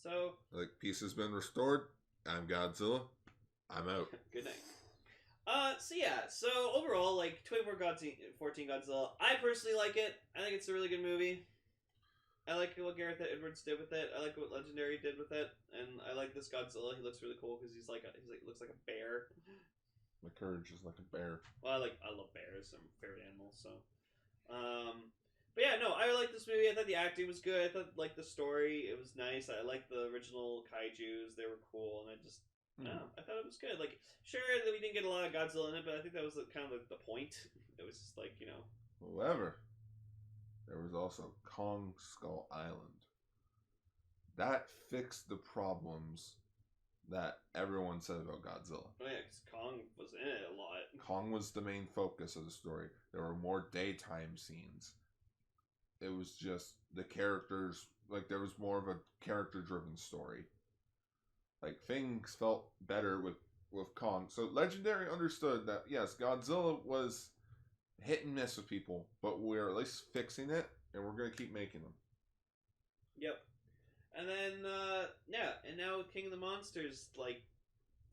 So, like, peace has been restored. I'm Godzilla. I'm out. Good night. So yeah, so overall, like, 2014 Godzilla, I personally like it. I think it's a really good movie. I like what Gareth Edwards did with it. I like what Legendary did with it, and I like this Godzilla. He looks really cool because he's like looks like a bear. My courage is like a bear. Well, I love bears. I'm a favorite animal. So, but yeah, no, I like this movie. I thought the acting was good. I thought like the story, it was nice. I liked the original Kaijus; they were cool, and I thought it was good. Like, sure that we didn't get a lot of Godzilla in it, but I think that was kind of the point. It was just like, However, there was also Kong Skull Island. That fixed the problems that everyone said about Godzilla. Oh yeah, because Kong was in it a lot. Kong was the main focus of the story. There were more daytime scenes. It was just the characters, like there was more of a character-driven story. Like things felt better with Kong. So Legendary understood that, yes, Godzilla was hit and miss with people, but we're at least fixing it, and we're going to keep making them. Yep. And then, and now King of the Monsters, like,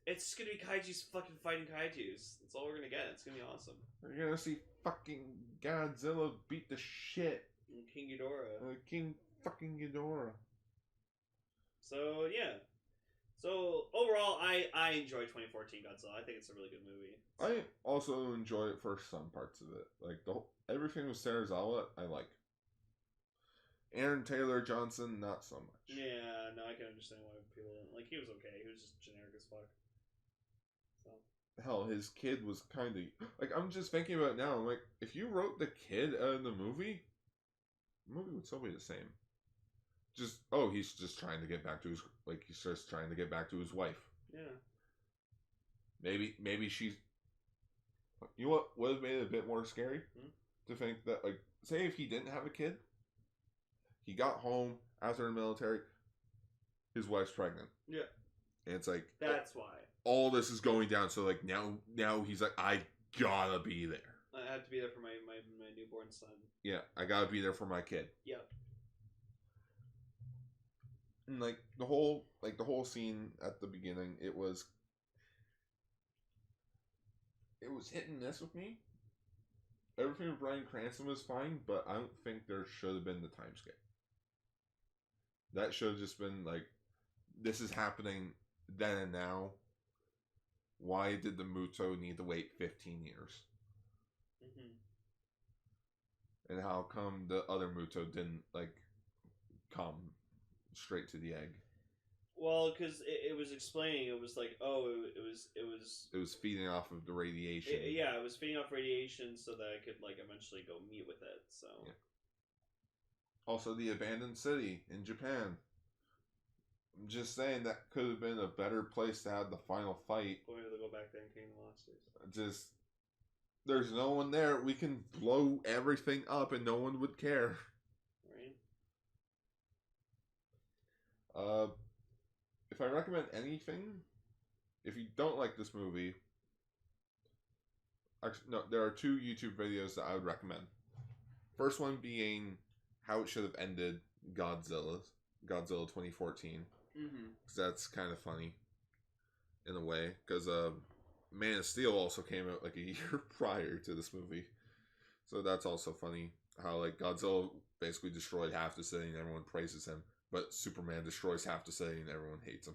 it's going to be Kaijus fucking fighting Kaijus. That's all we're going to get. It's going to be awesome. We're going to see fucking Godzilla beat the shit. And King Ghidorah. King fucking Ghidorah. So, yeah. So, overall, I enjoy 2014 Godzilla. I think it's a really good movie. I also enjoy it for some parts of it. Like, everything with Serizawa, I like. Aaron Taylor Johnson, not so much. Yeah, no, I can understand why people didn't. Like, he was okay. He was just generic as fuck. So. Hell, his kid was kind of... Like, I'm just thinking about it now. I'm like, if you wrote the kid out of the movie would still be the same. Just, he's just trying to get back to his... Like, he's just trying to get back to his wife. Yeah. Maybe she's. You know what would have made it a bit more scary? To think that, like, say if he didn't have a kid, he got home after the military, his wife's pregnant. Yeah. And it's like That's why. all this is going down. So like now he's like, I gotta be there. I have to be there for my newborn son. Yeah, I gotta be there for my kid. Yep. And like the whole scene at the beginning, it was hit and miss with me. Everything with Bryan Cranston was fine, but I don't think there should have been the time skip. That should have just been like, this is happening then and now. Why did the Muto need to wait 15 years? And how come the other Muto didn't like come straight to the egg? Well, because it was explaining, it was like, oh, it was feeding off of the radiation. It was feeding off radiation so that I could like eventually go meet with it. So. Yeah. Also, the abandoned city in Japan. I'm just saying that could have been a better place to have the final fight. Why did they go back there and King Monsters? Just, there's no one there. We can blow everything up and no one would care. Right. If I recommend anything, if you don't like this movie, actually, no, there are 2 YouTube videos that I would recommend. First one being how it should have ended Godzilla 2014. Because that's kind of funny in a way. Because Man of Steel also came out like a year prior to this movie. So that's also funny. How like Godzilla basically destroyed half the city and everyone praises him. But Superman destroys half the city and everyone hates him.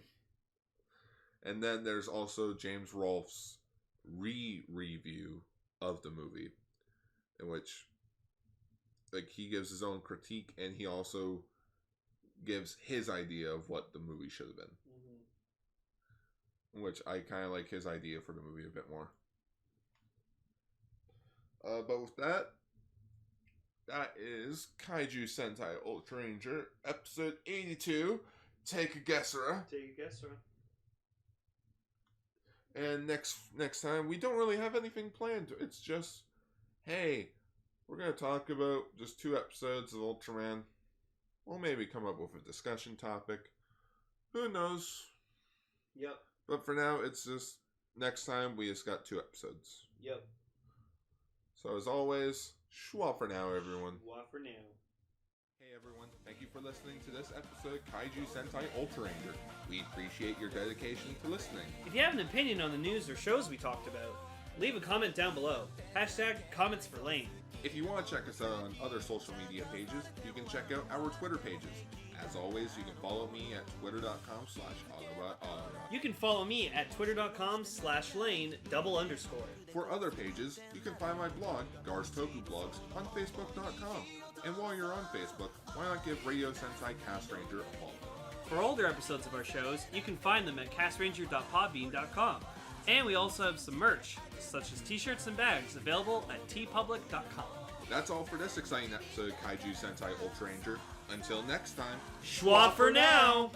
And then there's also James Rolfe's review of the movie. In which like he gives his own critique and he also gives his idea of what the movie should have been. Which I kind of like his idea for the movie a bit more. But with that is Kaiju Sentai Ultraranger, episode 82, Take a Gesura. Take a Gesura. And next time, we don't really have anything planned. It's just, hey, we're going to talk about just 2 episodes of Ultraman. We'll maybe come up with a discussion topic. Who knows? Yep. But for now, it's just next time we just got 2 episodes. Yep. So as always, schwa for now, everyone. Schwa for now. Hey everyone, thank you for listening to this episode of Kaiju Sentai Ultraranger. We appreciate your dedication to listening. If you have an opinion on the news or shows we talked about, leave a comment down below. #comments for Lane. If you want to check us out on other social media pages, you can check out our Twitter pages. As always, you can follow me at twitter.com/autobot. You can follow me at twitter.com/Lane_. For other pages, you can find my blog, Gar's Toku Blogs, on facebook.com. And while you're on Facebook, why not give Radio Sentai Castranger a follow? For older episodes of our shows, you can find them at castranger.podbean.com. And we also have some merch, such as t-shirts and bags, available at tpublic.com. That's all for this exciting episode of Kaiju Sentai Ultraranger. Until next time, schwa for now!